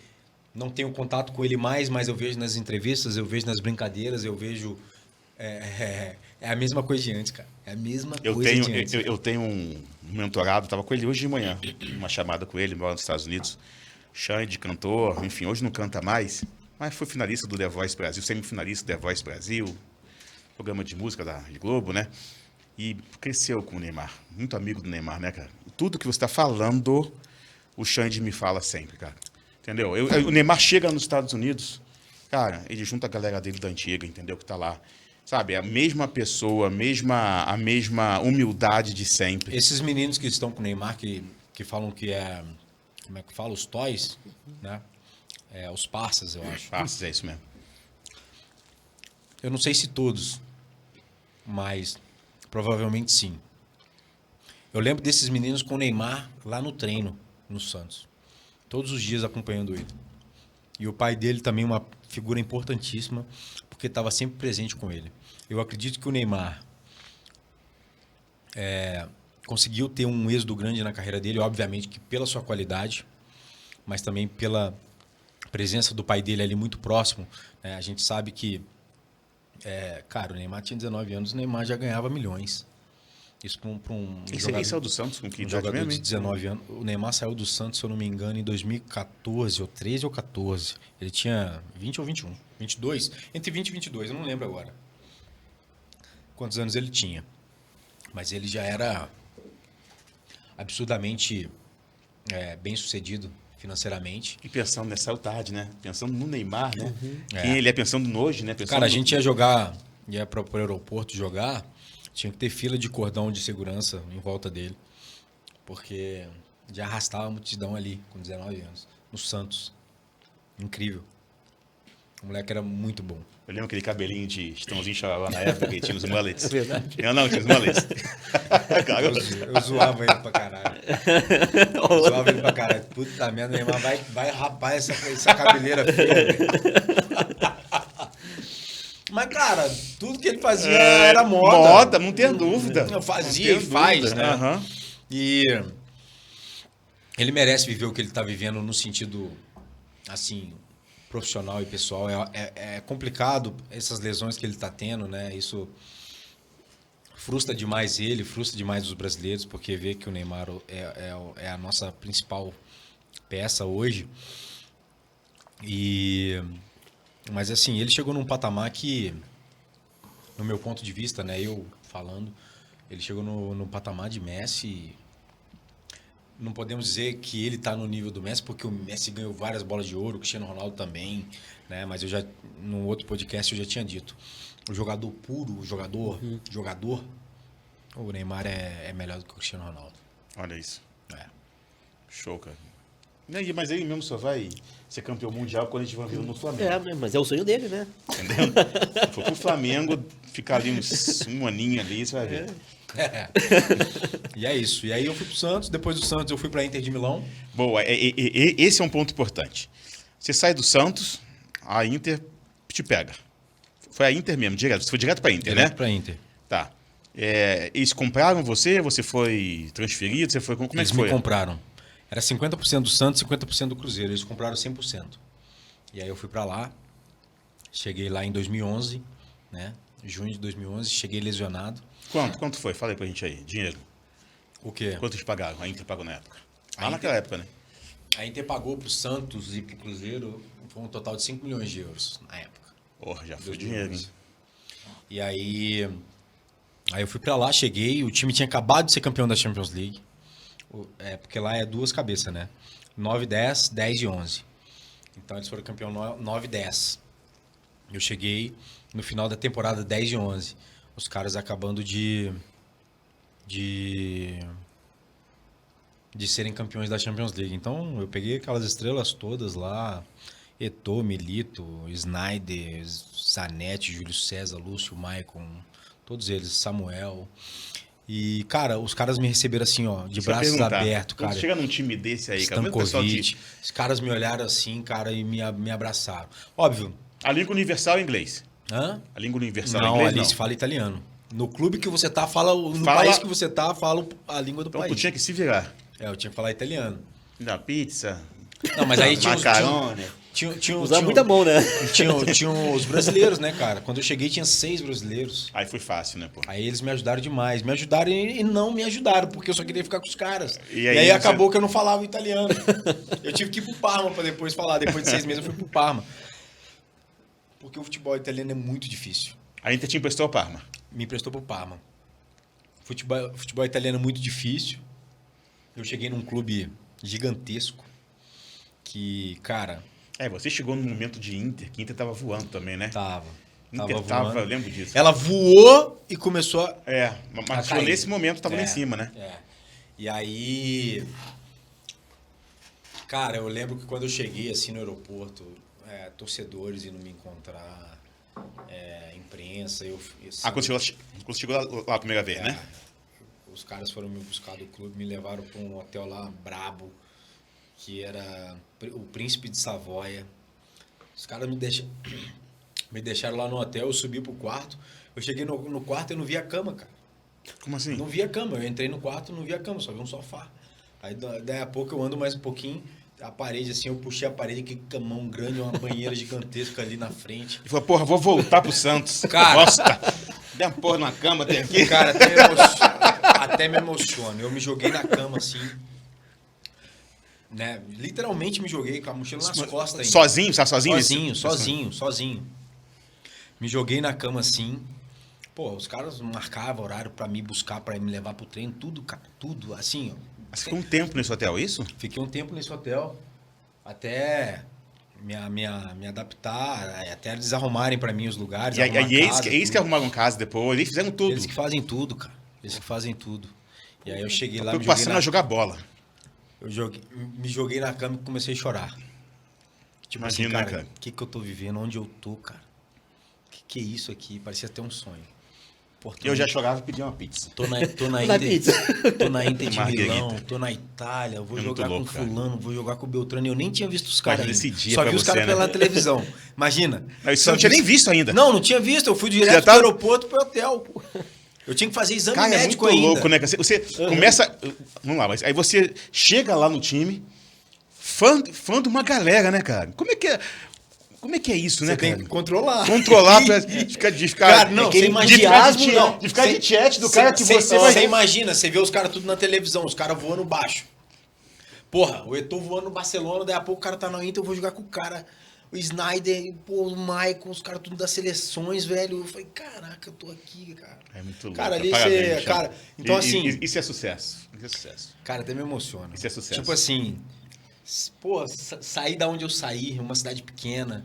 não tenho contato com ele mais, mas eu vejo nas entrevistas, eu vejo nas brincadeiras, eu vejo... É a mesma coisa de antes, cara. É a mesma coisa de antes. Eu tenho um mentorado, estava com ele hoje de manhã, uma chamada com ele, mora nos Estados Unidos. Xande, cantor, enfim, hoje não canta mais, mas foi finalista do The Voice Brasil, semifinalista do The Voice Brasil, programa de música da Globo, né? E cresceu com o Neymar, muito amigo do Neymar, né, cara? Tudo que você está falando, o Xande me fala sempre, cara. Entendeu? O Neymar chega nos Estados Unidos, cara, ele junta a galera dele da antiga, entendeu? Que tá lá. Sabe, a mesma pessoa, a mesma humildade de sempre. Esses meninos que estão com o Neymar, que falam que como é que fala? Os toys, né? Os parças, eu acho. Parças, é isso mesmo. Eu não sei se todos, mas provavelmente sim. Eu lembro desses meninos com o Neymar lá no treino, no Santos. Todos os dias acompanhando ele. E o pai dele também uma figura importantíssima, porque estava sempre presente com ele. Eu acredito que o Neymar conseguiu ter um êxito grande na carreira dele, obviamente que pela sua qualidade, mas também pela presença do pai dele ali muito próximo. Né? A gente sabe que, cara, o Neymar tinha 19 anos, o Neymar já ganhava milhões. Isso para um jogador, Esse é o do Santos, com que idade jogador mesmo, de hein? 19 anos. O Neymar saiu do Santos, se eu não me engano, em 2014, ou 13 ou 14. Ele tinha 20 ou 21. 22? Entre 20 e 22, eu não lembro agora. Quantos anos ele tinha. Mas ele já era absurdamente bem sucedido financeiramente. E pensando nessa tarde, né? Pensando no Neymar, né? É. Quem ele é pensando no hoje, né? Pensando Cara, a gente ia para o aeroporto jogar, tinha que ter fila de cordão de segurança em volta dele, porque já arrastava a multidão ali com 19 anos, no Santos. Incrível. O moleque era muito bom. Eu lembro aquele cabelinho de Estãozinho Xalala na época, que tinha os mullets. É verdade. Não, tinha os mullets. Cara, Eu zoava ele pra caralho. Eu zoava ele pra caralho. Puta merda, Neymar, vai rapar essa cabeleira feia, velho. Mas, cara, tudo que ele fazia era moda. Moda, não tem dúvida. Eu fazia Não e tem faz, dúvida. né? Aham. E ele merece viver o que ele tá vivendo no sentido, assim, profissional e pessoal. É complicado essas lesões que ele tá tendo, né? Isso frustra demais ele, frustra demais os brasileiros, porque vê que o Neymar é a nossa principal peça hoje. Mas assim, ele chegou num patamar que, no meu ponto de vista, né, eu falando, ele chegou no patamar de Messi. Não podemos dizer que ele está no nível do Messi, porque o Messi ganhou várias bolas de ouro, o Cristiano Ronaldo também, né? Mas eu já, no outro podcast, eu já tinha dito, o jogador puro, o jogador, o Neymar é melhor do que o Cristiano Ronaldo. Olha isso. É. Show, cara. E aí, mas aí mesmo só vai ser campeão mundial quando a gente vai vir no Flamengo. Mas é o sonho dele, né? Entendeu? Se for pro Flamengo, ficar ali um aninho ali, você vai ver. E é isso. E aí eu fui pro Santos, depois do Santos eu fui pra Inter de Milão. Boa, esse é um ponto importante. Você sai do Santos, a Inter te pega. Foi a Inter mesmo, direto. Você foi direto pra Inter, Direto né? pra Inter. Tá. Eles compraram você foi transferido? Você foi, como é Eles que foi? me compraram. Era 50% do Santos, 50% do Cruzeiro. Eles compraram 100%. E aí eu fui pra lá. Cheguei lá em 2011, né? Junho de 2011. Cheguei lesionado. Quanto foi? Fala aí pra gente aí. Dinheiro. O quê? Quanto eles pagaram? A Inter pagou na época. A Lá Inter- naquela época, né? A Inter pagou pro Santos e pro Cruzeiro foi um total de 5 milhões de euros na época. Porra, já foi 2011. dinheiro, hein? E aí eu fui pra lá, cheguei, o time tinha acabado de ser campeão da Champions League. Porque lá é duas cabeças, né? 9, 10, 10 e 11. Então eles foram campeão 9 e 10. Eu cheguei no final da temporada 10 e 11. Os caras acabando de serem campeões da Champions League. Então eu peguei aquelas estrelas todas lá. Eto'o, Milito, Sneijder, Zanetti, Júlio César, Lúcio, Maicon, todos eles, Samuel. E, cara, os caras me receberam assim, ó, de Isso eu ia braços perguntar. abertos, Quando cara. chega num time desse aí, cara, mesmo o pessoal Stankovic. Os caras me olharam assim, cara, e me abraçaram. Óbvio. A língua universal é inglês. Hã? A língua universal é Não, inglês, ali não. se fala italiano. No clube que você tá, fala. No Fala- país que você tá, fala a língua do Então país. tu tinha que se virar. Eu tinha que falar italiano. Da pizza, Não, mas aí tinha macarone. Usar muita mão, né? tinha os brasileiros, né, cara? Quando eu cheguei, tinha 6 brasileiros. Aí foi fácil, né, pô? Aí eles me ajudaram demais. Me ajudaram e não me ajudaram, porque eu só queria ficar com os caras. E E aí aí você- acabou que eu não falava italiano. Eu tive que ir pro Parma pra depois falar. Depois de 6 meses eu fui pro Parma. Porque o futebol italiano é muito difícil. A Inter te emprestou a Parma. Me emprestou pro Parma. Futebol italiano é muito difícil. Eu cheguei num clube gigantesco que, cara, Você chegou num momento de Inter, que Inter tava voando também, né? tava Inter voando. eu lembro disso. Ela voou e começou a... Mas cair. nesse momento tava lá em cima, né? E aí, cara, eu lembro que quando eu cheguei assim no aeroporto, torcedores indo me encontrar, imprensa, Quando chegou lá a primeira vez, né? Os caras foram me buscar do clube, me levaram para um hotel lá brabo, que era o Príncipe de Savoia. Os caras me deixaram lá no hotel, eu subi pro quarto. Eu cheguei no quarto e eu não vi a cama, cara. Como assim? Não via cama. Eu entrei no quarto, não via cama, só vi um sofá. Aí daí a pouco eu ando mais um pouquinho, a parede assim, eu puxei a parede, que camão grande, uma banheira gigantesca ali na frente. E falou, porra, vou voltar pro Santos. Cara. Bosta. Dei uma porra numa cama, tem aqui. Cara, até me emociona. Eu me joguei na cama assim, né? Literalmente me joguei com a mochila nas costas ainda. Sozinho? Você tá sozinho? Sozinho. Me joguei na cama assim. Pô, os caras marcavam horário pra me buscar, pra me levar pro treino, tudo, cara, tudo, assim, ó. Você ficou um tempo nesse hotel, isso? Fiquei um tempo nesse hotel, até me adaptar, até eles arrumarem pra mim os lugares. E eles que arrumaram casa depois, eles fizeram tudo. Eles que fazem tudo, cara. Eles que fazem tudo. E aí eu cheguei lá, passando a jogar bola. Me joguei na cama e comecei a chorar. Tipo Imagina, assim, cara, cara. o que eu tô vivendo? Onde eu tô, cara? Que é isso aqui? Parecia até um sonho. Pô, Eu já chorava e pedia uma pizza. Tô na Na pizza. Tô na Inter de Marguerita. Milão, tô na Itália, vou É muito jogar louco, com cara. fulano, vou jogar com o Beltrano. Eu nem tinha visto os caras Imagina ainda. esse dia Só pra vi os você, caras né? pela televisão. Imagina. Você não tinha nem visto ainda. Não tinha visto. Eu fui Já direto tá- do aeroporto pro hotel. Eu tinha que fazer exame Cara, é médico muito ainda. louco, né? Você começa... Vamos lá, mas aí você chega lá no time, fã de uma galera, né, cara? Como é que é isso, né, Você tem cara? que controlar. Controlar, de ficar... Cara, não, de você ficar imagina- de não, de ficar de chat do Cê- cara que cê- você vai... Você imagina, você vê os caras tudo na televisão, os caras voando baixo. Porra, o Eto'o voando no Barcelona, daí a pouco o cara tá na Inter, eu vou jogar com o cara, o Snyder, pô, o Maicon, os caras tudo das seleções, velho. Eu falei, caraca, eu tô aqui, cara. É muito louco. Cara, ali Parabéns, você... Michel. Cara, então assim... Isso é sucesso. Isso é sucesso. Cara, até me emociona. Isso é sucesso. Tipo assim, pô, sair da onde eu saí, uma cidade pequena,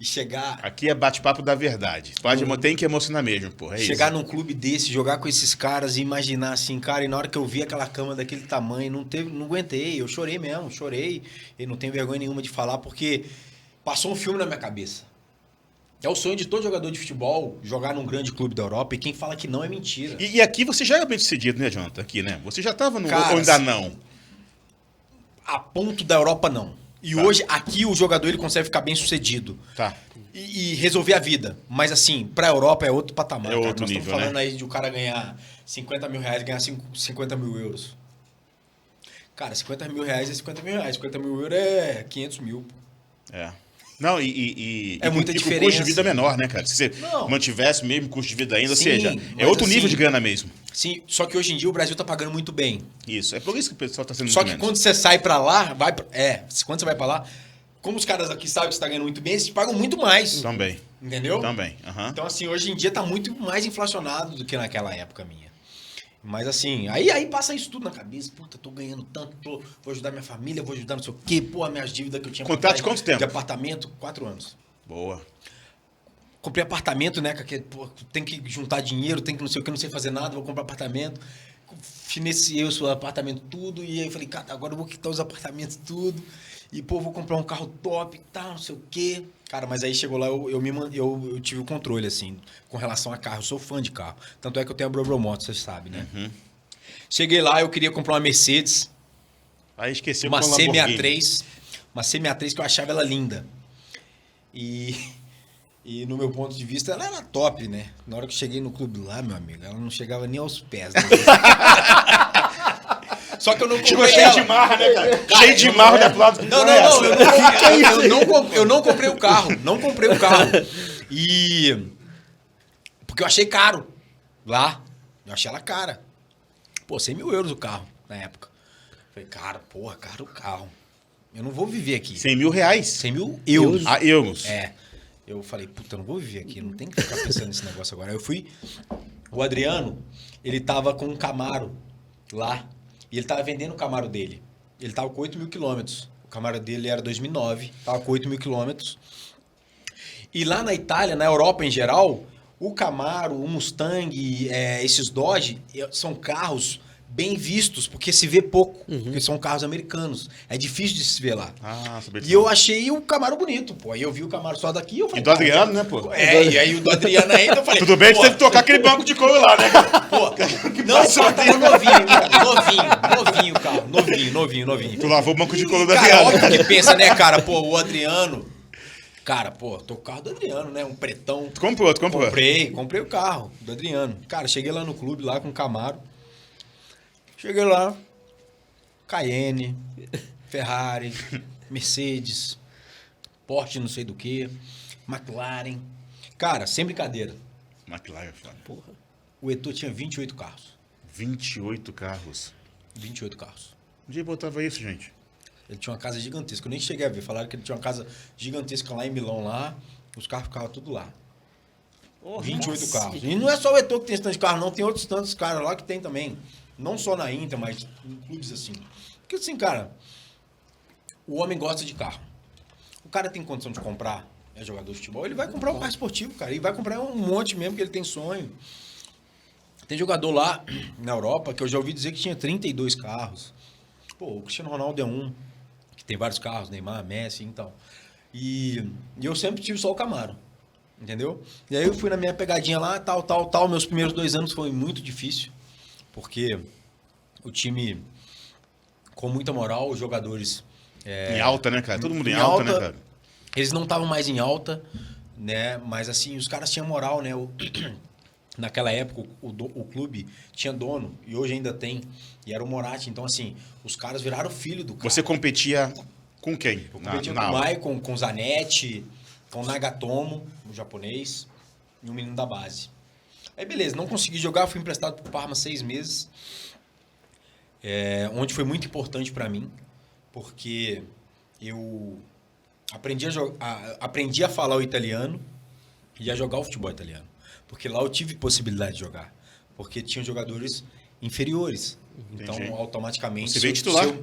e chegar... Aqui é bate-papo da verdade. Tem que emocionar mesmo, porra. É Chegar isso. num clube desse, jogar com esses caras e imaginar assim, cara, e na hora que eu vi aquela cama daquele tamanho, não aguentei, eu chorei mesmo, chorei, e não tenho vergonha nenhuma de falar, porque passou um filme na minha cabeça. É o sonho de todo jogador de futebol, jogar num grande clube da Europa, e quem fala que não é mentira. E aqui você já era bem sucedido, né, Jonathan? Aqui, né? Você já tava no... Cara, ou ainda não? A ponto da Europa, não. E Tá. hoje, aqui, o jogador ele consegue ficar bem sucedido. Tá. E resolver a vida. Mas assim, pra Europa é outro patamar. É cara. outro Nós nível, estamos falando né? aí de o cara ganhar 50 mil reais e ganhar 50 mil euros. Cara, 50 mil reais é 50 mil reais. 50 mil euros é 500 mil. É. Não, É e muita com o diferença. custo de vida menor, né, cara? Se você Não. mantivesse o mesmo custo de vida ainda, ou Sim, seja, é mas outro nível assim- de grana mesmo. Sim, só que hoje em dia o Brasil tá pagando muito bem. Isso. É por isso que o pessoal tá sendo Só muito que menos. quando você sai pra lá, quando você vai pra lá, como os caras aqui sabem que você tá ganhando muito bem, eles te pagam muito mais. Também. Entendeu? Também. Aham. Então, assim, hoje em dia tá muito mais inflacionado do que naquela época minha. Mas, assim, aí passa isso tudo na cabeça. Puta, tô ganhando tanto, vou ajudar minha família, vou ajudar não sei o quê. Pô, as minhas dívidas que eu tinha... Contrato pra de trás quanto tempo? De apartamento, 4 anos. Boa. Comprei apartamento, né? Pô, tem que juntar dinheiro, tem que não sei o que, não sei fazer nada, vou comprar apartamento. Financiei o seu apartamento tudo. E aí eu falei, cara, agora eu vou quitar os apartamentos tudo. E, pô, vou comprar um carro top e tal, não sei o quê. Cara, mas aí chegou lá, eu tive o controle, assim, com relação a carro. Eu sou fã de carro. Tanto é que eu tenho a Brobro Motos, vocês sabem, né? Uhum. Cheguei lá, eu queria comprar uma Mercedes, Aí esqueceu uma com a Lamborghini. C63. Uma C63 que eu achava ela linda. E no meu ponto de vista, ela era top, né? Na hora que eu cheguei no clube lá, meu amigo, ela não chegava nem aos pés. Né? Só que eu não comprei Chegou cheio ela. de marra, né, cara? Cheio de marra, né, pro lado. Não, eu não comprei o carro. Não comprei o carro. Porque eu achei caro. Lá. Eu achei ela cara. Pô, 100 mil euros o carro, na época. Falei, cara, porra, caro o carro. Eu não vou viver aqui. 100 mil reais. 100 mil euros. Ah, euros. É. Eu falei, puta, eu não vou viver aqui. Não tem que ficar pensando nesse negócio agora. Aí eu fui... O Adriano, ele tava com um Camaro lá. E ele tava vendendo o Camaro dele. Ele tava com 8 mil quilômetros. O Camaro dele era 2009. Tava com 8 mil quilômetros. E lá na Itália, na Europa em geral, o Camaro, o Mustang, esses Dodge, são carros bem vistos, porque se vê pouco. Porque são carros americanos. É difícil de se ver lá. Ah, sabia E disso. eu achei o Camaro bonito, pô. Aí eu vi o Camaro só daqui e eu falei... E do Adriano, né, pô? E aí o do Adriano ainda, eu falei... Tudo bem que pô, teve que tocar aquele banco de couro lá, né, cara? Pô, não, só tava novinho, cara. Novinho o carro. Novinho. Tu lavou o banco de couro do Cara, Adriano. óbvio que pensa, né, cara? Pô, o Adriano... Cara, pô, tô com o carro do Adriano, né? Um pretão. Tu comprou. Comprei o carro do Adriano. Cara, cheguei lá no clube, lá com o Camaro. Cheguei lá, Cayenne, Ferrari, Mercedes, Porsche não sei do que, McLaren. Cara, sem brincadeira, McLaren, é foda. Porra. o Eto'o tinha 28 carros. 28 carros. 28 carros. Onde ele botava isso, gente? Ele tinha uma casa gigantesca. Eu nem cheguei a ver. Falaram que ele tinha uma casa gigantesca lá em Milão, lá. Os carros ficavam tudo lá. 28 carros. E não é só o Eto'o que tem esse tanto de carro, não. Tem outros tantos caras lá que tem também. Não só na Inter, mas em clubes assim. Porque assim, cara, o homem gosta de carro. O cara tem condição de comprar, é jogador de futebol, ele vai comprar um carro esportivo, cara. E vai comprar um monte mesmo, que ele tem sonho. Tem jogador lá na Europa que eu já ouvi dizer que tinha 32 carros. Pô, o Cristiano Ronaldo é um, que tem vários carros, Neymar, Messi, então. E eu sempre tive só o Camaro, entendeu? E aí eu fui na minha pegadinha lá, tal. Meus primeiros 2 anos foi muito difícil, porque o time, com muita moral, os jogadores... Em alta, né, cara? Todo mundo em alta, né, cara? Eles não estavam mais em alta, né? Mas assim, os caras tinham moral, né? Naquela época, o clube tinha dono, e hoje ainda tem, e era o Moratti. Então, assim, os caras viraram filho do cara. Você competia com quem? Eu competia com o Maicon, com o Zanetti, com o Nagatomo, o japonês, e um menino da base. Aí, beleza, não consegui jogar, fui emprestado pro Parma 6 meses, onde foi muito importante para mim, porque eu aprendi a falar o italiano e a jogar o futebol italiano. Porque lá eu tive possibilidade de jogar. Porque tinham jogadores inferiores. Então, Entendi. automaticamente... Você veio titular?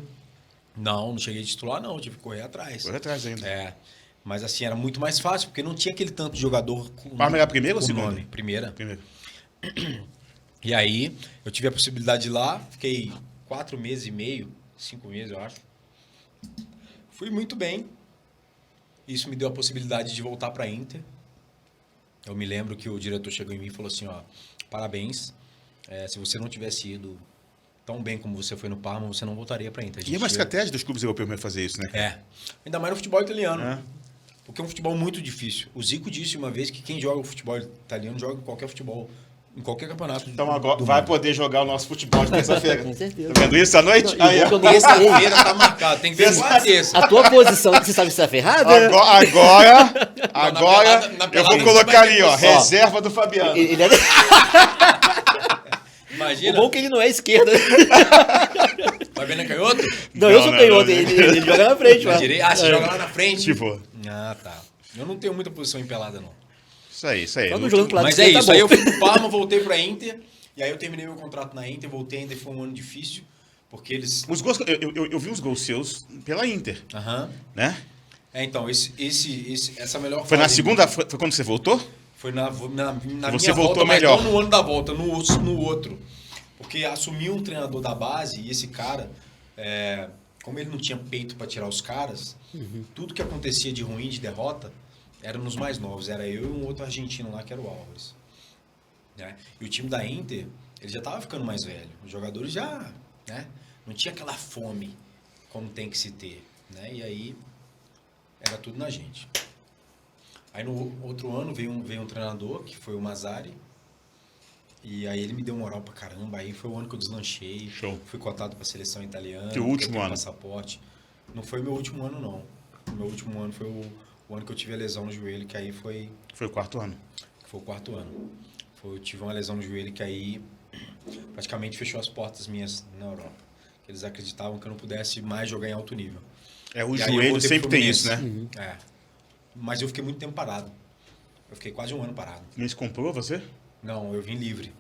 Não cheguei a titular, não. Eu tive que correr atrás. Correr atrás ainda. Mas assim, era muito mais fácil, porque não tinha aquele tanto de jogador com Parma era a primeira ou com segunda? nome. Primeira. Primeiro. E aí, eu tive a possibilidade de ir lá. Fiquei 4 meses e meio, 5 meses, eu acho. Fui muito bem. Isso me deu a possibilidade de voltar para a Inter. Eu me lembro que o diretor chegou em mim e falou assim, ó, parabéns, se você não tivesse ido tão bem como você foi no Parma, você não voltaria para a Inter. E é uma estratégia dos clubes europeus mesmo fazer isso, né? Ainda mais no futebol italiano. É. Porque é um futebol muito difícil. O Zico disse uma vez que quem joga o futebol italiano joga qualquer futebol, em qualquer campeonato. Então agora vai poder jogar o nosso futebol de terça-feira. Com certeza. Tá vendo isso à noite? Não, Aí, e ó. bom que eu não Terça-feira tá marcado, tem que ver qual é a terça. A tua posição, você sabe se tá ferrada? Agora na eu pelada vou colocar ali, ó, vai ter reserva do Fabiano. Ele é... O Imagina, bom é que ele não é esquerda. vai ver na canhoto? Não, eu sou não, canhoto, não. ele joga na frente, Na mano. direita? Você joga lá na frente? Tipo, Ah, tá. Eu não tenho muita posição em pelada, não. isso aí. Só no jogando pro lado Mas esquerdo, isso, tá aí bom. eu fui pro Parma, voltei pra Inter, e aí eu terminei meu contrato na Inter, voltei ainda, foi um ano difícil, porque eles... Os gols, eu vi os gols seus pela Inter, Aham. né? Então, essa melhor Foi na fase segunda, foi quando você voltou? Foi na Você minha voltou volta, mas melhor. não no ano da volta, no outro. Porque assumiu um treinador da base e esse cara, como ele não tinha peito para tirar os caras, tudo que acontecia de ruim, de derrota, era nos mais novos. Era eu e um outro argentino lá, que era o Álvares. Né? E o time da Inter, ele já estava ficando mais velho. Os jogadores já, né? Não tinha aquela fome como tem que se ter. Né? E aí, era tudo na gente. Aí no outro ano veio um treinador, que foi o Mazzari. E aí ele me deu moral pra caramba. Aí foi o ano que eu deslanchei. Show. Fui cotado pra seleção italiana. Teu último peguei ano? Passaporte. Não foi meu último ano, não. O meu último ano foi o ano que eu tive a lesão no joelho, que aí foi Foi o quarto ano. o 4º ano. Eu tive uma lesão no joelho que aí praticamente fechou as portas minhas na Europa. Eles acreditavam que eu não pudesse mais jogar em alto nível. O E aí eu joelho voltei pro sempre tem isso, Fluminense. né? Mas eu fiquei muito tempo parado. Eu fiquei quase um ano parado. O Fluminense comprou você? Não, eu vim livre.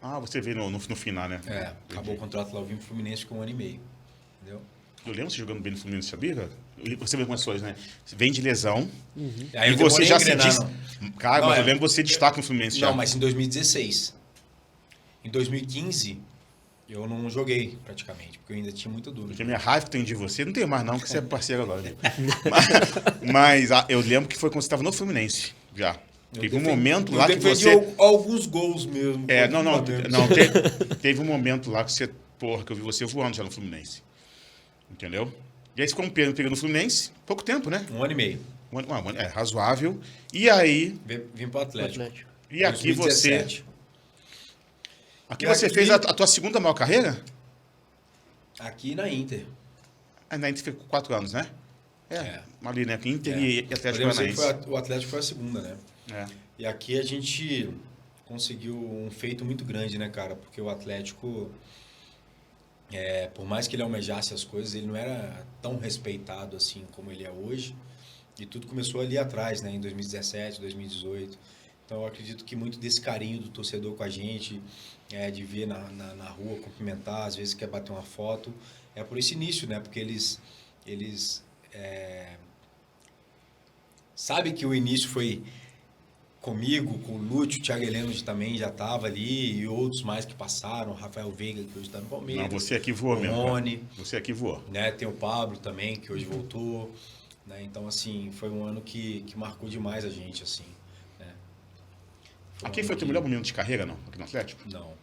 Ah, você veio no final, né? Acabou o contrato lá, eu vim pro Fluminense com 1 ano e meio. Entendeu? Eu lembro você jogando bem no Fluminense, sabia, cara? Você vê algumas coisas, né? Você vem de lesão Aí e eu você demorei já a se engrenar, diz... não. Cara, Não, mas eu lembro você destaca no Fluminense já. Não, mas em 2016. Em 2015, eu não joguei praticamente, porque eu ainda tinha muita dúvida. Porque a minha raiva que tem de você, não tenho mais não, porque você é parceiro agora. Né? mas eu lembro que foi quando você estava no Fluminense, já. Teve um momento lá que você... alguns gols mesmo. Teve um momento lá que você, que eu vi você voando já no Fluminense. Entendeu? E aí você ficou um período no Fluminense, pouco tempo, né? 1 ano e meio. razoável. E aí... Vim pro Atlético. E aqui 2017. você fez a tua segunda maior carreira? Aqui na Inter. Na Inter ficou 4 anos, né? Ali, né? Inter e Atlético Podemos dizer Paranaense. que o Atlético foi a segunda, né? E aqui a gente conseguiu um feito muito grande, né, cara? Porque o Atlético, por mais que ele almejasse as coisas, ele não era tão respeitado assim como ele é hoje. E tudo começou ali atrás, né? Em 2017, 2018. Então, eu acredito que muito desse carinho do torcedor com a gente, de ver na rua, cumprimentar, às vezes quer bater uma foto, é por esse início, né? Porque eles sabem que o início foi comigo, com o Lúcio, o Thiago Heleno também já estava ali, e outros mais que passaram, o Rafael Veiga, que hoje está no Palmeiras. Não, você aqui voou mesmo. Rony, você aqui voou. Né? Tem o Pablo também, que hoje voltou. Né? Então, assim, foi um ano que marcou demais a gente, assim. Né? Aqui foi o teu melhor momento de carreira, não? Aqui no Atlético? Não.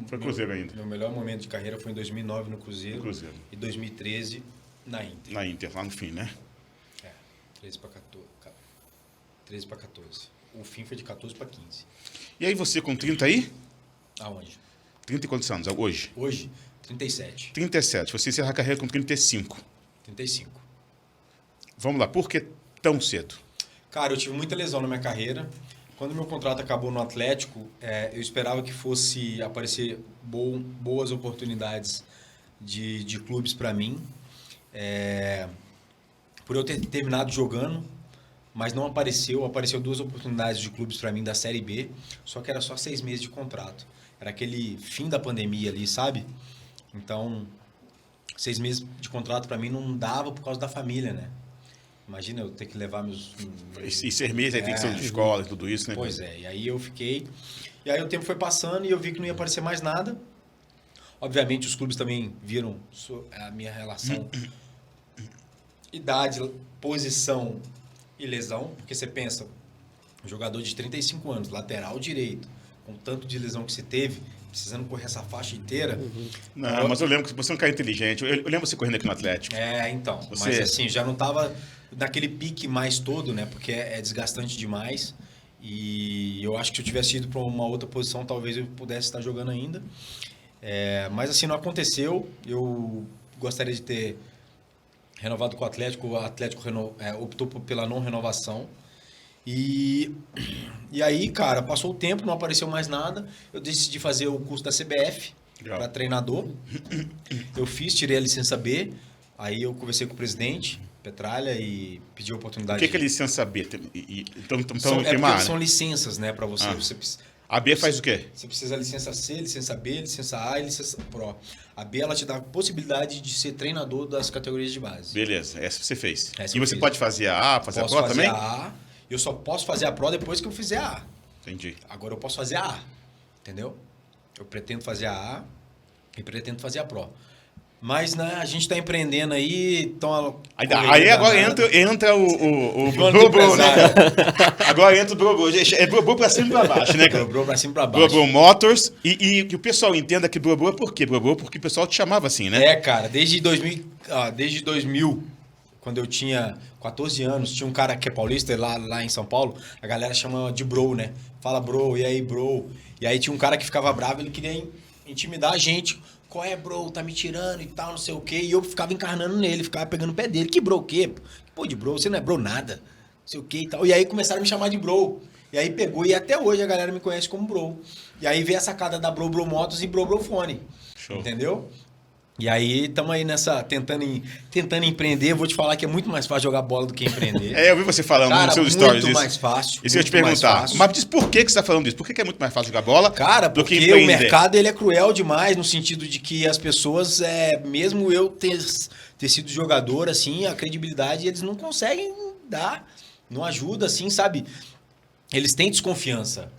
Foi Cruzeiro ainda. Meu melhor momento de carreira foi em 2009 no Cruzeiro. Cruzeiro. E 2013 na Inter. Na Inter, lá no fim, né? 13 para 14. O fim foi de 14 para 15. E aí você com 30 aí? Aonde? 30 e quantos anos? Hoje? Hoje, 37. 37. Você encerra a carreira com 35. 35. Vamos lá, por que tão cedo? Cara, eu tive muita lesão na minha carreira. Quando meu contrato acabou no Atlético, eu esperava que fosse aparecer boas oportunidades de clubes para mim. Por eu ter terminado jogando, mas não apareceu 2 oportunidades de clubes para mim da Série B, só que era só 6 meses de contrato. Era aquele fim da pandemia ali, sabe? Então, 6 meses de contrato para mim não dava por causa da família, né? Imagina eu ter que levar meus... E 6 meses, aí tem que ser de escola e tudo isso, né? Pois é, e aí eu fiquei... E aí o tempo foi passando e eu vi que não ia aparecer mais nada. Obviamente os clubes também viram a minha relação... idade, posição e lesão, porque você pensa, um jogador de 35 anos, lateral direito, com tanto de lesão que você teve, precisando correr essa faixa inteira. Não, mas eu lembro que você é um cara inteligente. Eu lembro você correndo aqui no Atlético. Então. Você... Mas assim, já não estava naquele pique mais todo, né? Porque é desgastante demais. E eu acho que se eu tivesse ido para uma outra posição, talvez eu pudesse estar jogando ainda. Mas assim, não aconteceu. Eu gostaria de ter renovado com o Atlético optou pela não renovação. E aí, cara, passou o tempo, não apareceu mais nada. Eu decidi fazer o curso da CBF para treinador. Eu tirei a licença B. Aí eu conversei com o presidente, Petralha, e pedi a oportunidade. O que é licença B? Então são licenças, né, para você. A B faz o quê? Você precisa licença C, licença B, licença A e licença Pro. A B, ela te dá a possibilidade de ser treinador das categorias de base. Beleza, essa você fez. Essa e você pode fazer a A, fazer a Pro também? Posso fazer a A. Eu só posso fazer a Pro depois que eu fizer a A. Entendi. Agora eu posso fazer a A, entendeu? Eu pretendo fazer a A e pretendo fazer a Pro. Mas, né, a gente está empreendendo aí, então... Aí agora entra o Brobo, né? Agora entra o Brobo. É Brobo pra cima e pra baixo, né, cara? Brobo pra cima e pra baixo. Brobo Motors. E que o pessoal entenda que Brobo é por quê? Brobo porque o pessoal te chamava assim, né? Cara, desde 2000, quando eu tinha 14 anos, tinha um cara que é paulista lá em São Paulo, a galera chama de bro, né? Fala bro, e aí bro? E aí tinha um cara que ficava bravo, ele queria intimidar a gente. Qual é, bro? Tá me tirando e tal, não sei o quê. E eu ficava encarnando nele, ficava pegando o pé dele. Que bro o quê? Pô, de bro, você não é bro nada. Não sei o quê e tal. E aí começaram a me chamar de bro. E aí pegou, e até hoje a galera me conhece como bro. E aí veio a sacada da Bro Motos e Bro Fone. Show. Entendeu? E aí estamos aí nessa, tentando empreender. Vou te falar que é muito mais fácil jogar bola do que empreender. Eu vi você falando nos seus stories. Muito mais fácil. Isso eu ia te perguntar. Mas diz por que você está falando isso? Por que é muito mais fácil jogar bola do que empreender? Porque o mercado ele é cruel demais, no sentido de que as pessoas, mesmo eu ter sido jogador, assim, a credibilidade eles não conseguem dar, não ajuda, assim, sabe? Eles têm desconfiança.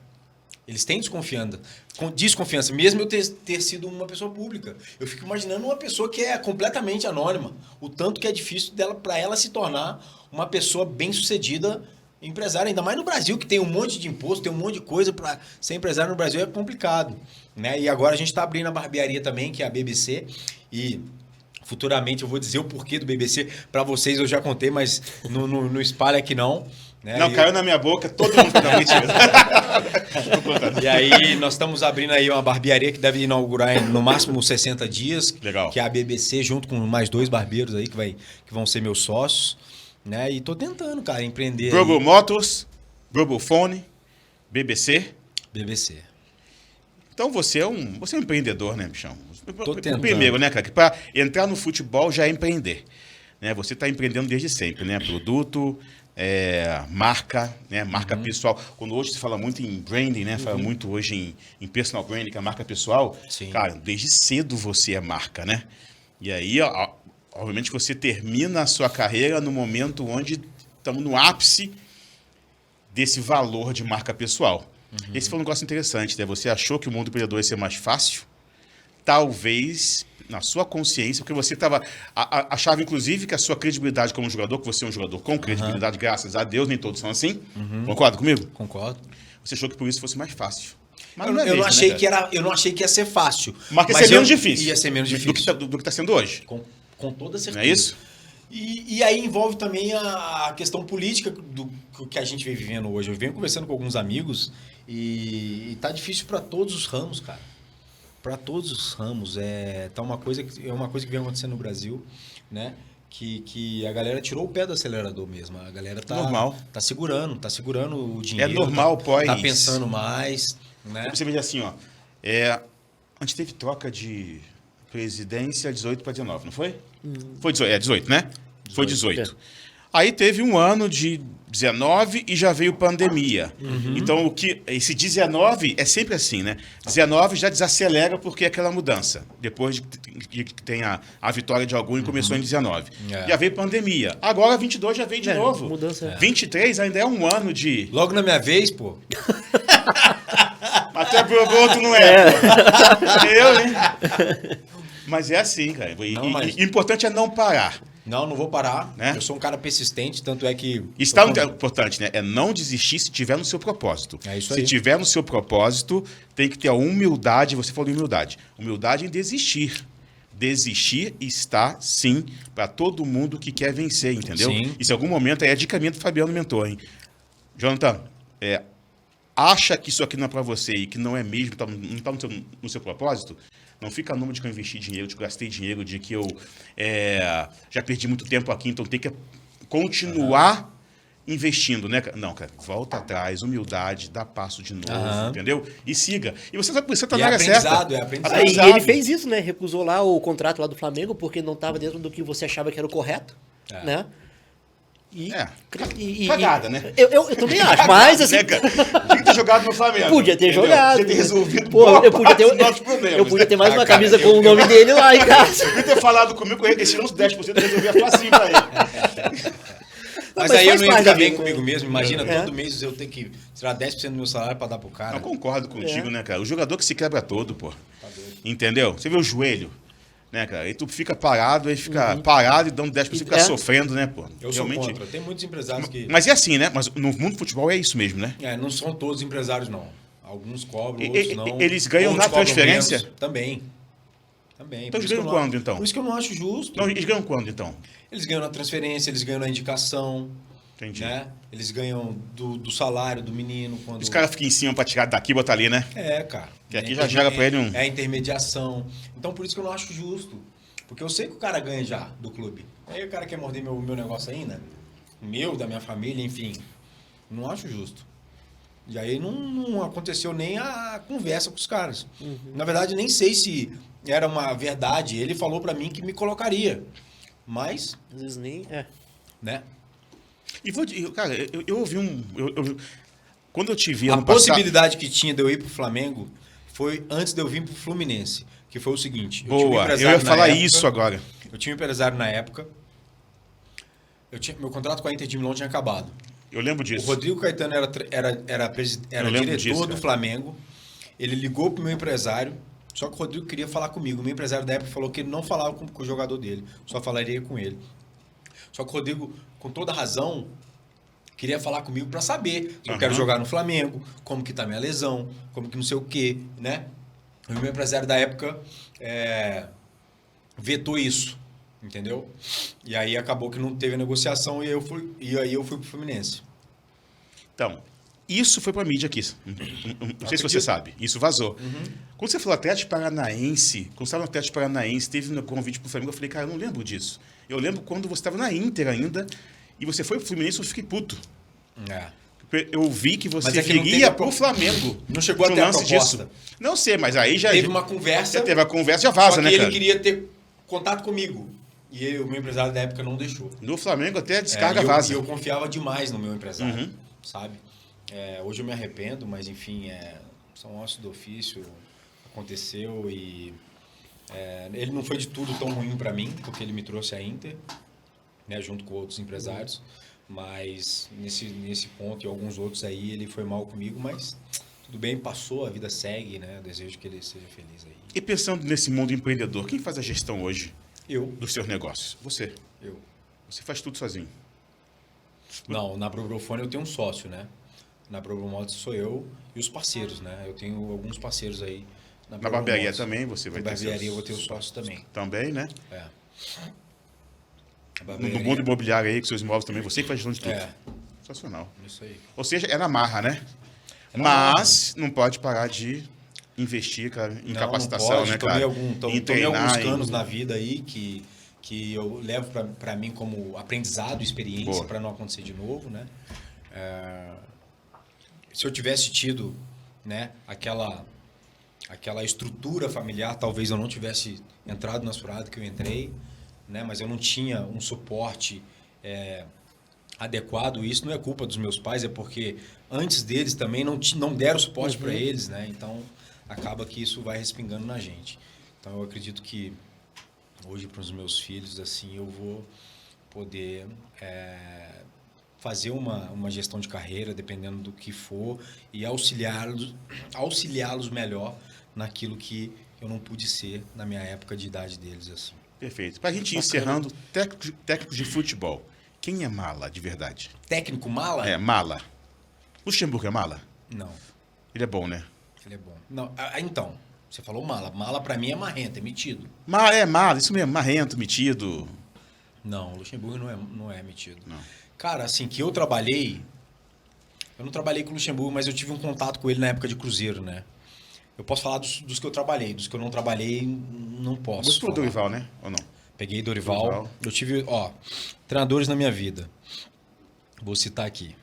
Desconfiança, mesmo eu ter sido uma pessoa pública. Eu fico imaginando uma pessoa que é completamente anônima. O tanto que é difícil para ela se tornar uma pessoa bem-sucedida empresária. Ainda mais no Brasil, que tem um monte de imposto, tem um monte de coisa. Para ser empresário no Brasil é complicado. Né? E agora a gente está abrindo a barbearia também, que é a BBC. E Futuramente eu vou dizer o porquê do BBC. Para vocês eu já contei, mas no espalha aqui não. Né? Não, caiu na minha boca, todo mundo tá mentira. Tô contando. E aí nós estamos abrindo aí uma barbearia que deve inaugurar em, no máximo 60 dias. Legal. Que é a BBC, junto com mais 2 barbeiros aí que vão ser meus sócios. Né? E tô tentando, cara, empreender. Global Motors, Global Phone, BBC. BBC. Então você é um empreendedor, né, bichão? Tô tentando. Primeiro, né, cara? Que para entrar no futebol já é empreender. Né? Você está empreendendo desde sempre, né? Produto, marca, né? Marca pessoal. Quando hoje se fala muito em branding, né? Fala muito hoje em personal branding, que é a marca pessoal. Sim. Cara, desde cedo você é marca, né? E aí, obviamente, você termina a sua carreira no momento onde estamos no ápice desse valor de marca pessoal. Esse foi um negócio interessante, né? Você achou que o mundo empreendedor ia ser mais fácil? Talvez, na sua consciência, porque você achava, inclusive, que a sua credibilidade como jogador, que você é um jogador com credibilidade, graças a Deus, nem todos são assim. Concorda comigo? concordo. Você achou que por isso fosse mais fácil. Mas Eu não é não mesmo, achei né, que cara? eu não achei que ia ser fácil. Mas ia ser menos difícil. Ia ser menos difícil. Do que está sendo hoje. Com toda certeza. Não é isso? E aí envolve também a questão política do que a gente vem vivendo hoje. Eu venho conversando com alguns amigos e tá difícil para todos os ramos, cara. Para todos os ramos. É uma coisa que vem acontecendo no Brasil, né? Que a galera tirou o pé do acelerador mesmo. A galera Normal. tá segurando o dinheiro. É normal, tá pensando mais, né? Você veja assim, ó. A gente teve troca de presidência 18 para 19, não foi? Foi 18, 18, né? Foi 18. Aí teve um ano de 19 e já veio pandemia. Então, esse 19 é sempre assim, né? 19 já desacelera porque é aquela mudança. Depois de que tem a vitória de algum e começou em 19. Já veio pandemia. Agora 22 já veio de novo. Mudança. 23 ainda é um ano de... Logo na minha vez, pô. Até pro outro não é. Pô. Eu, hein? Mas é assim, cara. E o importante é não parar. Não vou parar. Né? Eu sou um cara persistente, tanto é que... Isso é importante, né? É não desistir se tiver no seu propósito. É isso se aí. tiver no seu propósito, tem que ter a humildade. Você falou de humildade. Humildade em desistir. Desistir está, sim, para todo mundo que quer vencer, entendeu? Sim. E se em algum momento, aí é dica minha do Fabiano Mentor, hein? Jonathan, acha que isso aqui não é para você e que não é mesmo, não está no seu propósito, não fica número de que eu investi dinheiro, de que eu gastei dinheiro, de que eu já perdi muito tempo aqui, então tem que continuar investindo, né? Não, cara, volta atrás, humildade, dá passo de novo, entendeu? E siga. E você tá na área certa. É aprendizado. Aí ele fez isso, né? Recusou lá o contrato lá do Flamengo porque não estava dentro do que você achava que era o correto, né? Cagada, né? Eu também acho, mas assim... Né, cara? Tinha que ter jogado no Flamengo. Podia ter entendeu? jogado. Podia ter resolvido nossos problemas. Eu podia ter mais uma camisa com o nome dele lá em casa. Podia ter falado comigo, esse uns 10% eu resolvia facinho pra ele. Mas aí eu não ia ficar bem comigo mesmo. Imagina, todo mês eu tenho que tirar 10% do meu salário pra dar pro cara. Eu concordo contigo, né, cara? O jogador que se quebra todo, pô. Entendeu? Você vê o joelho, né, cara? Aí tu fica parado, aí fica parado e dando 10%, fica sofrendo, né, pô? Eu sou contra. Tem muitos empresários que... Mas é assim, né? Mas no mundo do futebol é isso mesmo, né? Não são todos empresários, não. Alguns cobram, outros não. Eles ganham na transferência? Menos. Também. Então eles ganham quando, então? Por isso que eu não acho justo. Então eles ganham quando, então? Eles ganham na transferência, eles ganham na indicação. Entendi. Né? Eles ganham do salário do menino. Quando... Os caras ficam em cima pra tirar daqui e botar ali, né? Cara. Que aqui já joga pra ele um... É a intermediação. Então, por isso que eu não acho justo. Porque eu sei que o cara ganha já do clube. Aí o cara quer morder meu negócio ainda. Meu, da minha família, enfim. Não acho justo. E aí não aconteceu nem a conversa com os caras. Na verdade, nem sei se era uma verdade. Ele falou pra mim que me colocaria. Mas... Às vezes nem... Né? Cara, eu ouvi quando eu te vi a ano passado... possibilidade que tinha de eu ir pro Flamengo foi antes de eu vir pro Fluminense. Que foi o seguinte... Boa, eu ia falar isso agora. Eu tinha um empresário na época. Meu contrato com a Inter de Milão tinha acabado. Eu lembro disso. O Rodrigo Caetano era diretor do Flamengo. Ele ligou pro meu empresário. Só que o Rodrigo queria falar comigo. O meu empresário da época falou que ele não falava com o jogador dele. Só falaria com ele. Só que o Rodrigo, com toda razão, queria falar comigo para saber se eu quero jogar no Flamengo, como que tá minha lesão, como que não sei o quê, né? O meu empresário da época vetou isso. Entendeu? E aí acabou que não teve negociação e aí eu fui pro Fluminense. Então, isso foi pra mídia aqui. Não sei se você sabe. Isso vazou. Quando você falou Atlético Paranaense, quando você estava no Atlético Paranaense, teve um convite pro Flamengo, eu falei, cara, eu não lembro disso. Eu lembro quando você estava na Inter ainda e você foi pro Fluminense, eu fiquei puto. Eu vi que você queria pro Flamengo. Não chegou até a proposta. Não sei, mas aí já... Teve uma conversa. Já teve a conversa, já vaza, só que né, cara? ele queria ter contato comigo. E o meu empresário da época não deixou. No Flamengo até descarga vaza. E eu confiava demais no meu empresário, sabe? Hoje eu me arrependo, mas enfim, são ossos do ofício, aconteceu e ele não foi de tudo tão ruim para mim, porque ele me trouxe a Inter, né, junto com outros empresários, mas nesse ponto e alguns outros aí ele foi mal comigo, mas tudo bem, passou, a vida segue, né? Eu desejo que ele seja feliz aí. E pensando nesse mundo empreendedor, quem faz a gestão hoje? Eu. Dos seus negócios? Você. Eu. Você faz tudo sozinho? Não, na Brobrofone eu tenho um sócio, né? Na Brobromotos sou eu e os parceiros, né? Eu tenho alguns parceiros aí. Na barbearia também você vai ter. Na barbearia eu vou ter o sócio também. Também, né? No mundo imobiliário aí, com seus imóveis também, você que faz gestão de tudo. Sensacional. Isso aí. Ou seja, é na marra, né? Mas não pode parar de investir, cara, em capacitação, né, cara? Tomei alguns canos na vida aí que eu levo para mim como aprendizado, experiência, para não acontecer de novo, né? Se eu tivesse tido, né, aquela estrutura familiar, talvez eu não tivesse entrado nas furadas que eu entrei, né? Mas eu não tinha um suporte adequado. Isso não é culpa dos meus pais, é porque antes deles também não deram suporte para eles, né? Então acaba que isso vai respingando na gente. Então eu acredito que hoje para os meus filhos assim eu vou poder fazer uma gestão de carreira, dependendo do que for, e auxiliá-los melhor naquilo que eu não pude ser na minha época de idade deles assim. Perfeito. Para a gente ir encerrando, técnicos de futebol. Quem é mala, de verdade? Técnico mala? Mala. Luxemburgo é mala? Não. Ele é bom, né? Ele é bom. Não, então, você falou mala. Mala pra mim é marrento, é metido. Mala, isso mesmo. Marrento, metido. Não, o Luxemburgo não é metido. Não. Cara, assim, que eu trabalhei... Eu não trabalhei com o Luxemburgo, mas eu tive um contato com ele na época de Cruzeiro, né? Eu posso falar dos que eu trabalhei. Dos que eu não trabalhei, não posso. Gostou do Dorival, né? Ou não? Peguei Dorival. Eu tive, treinadores na minha vida. Vou citar aqui.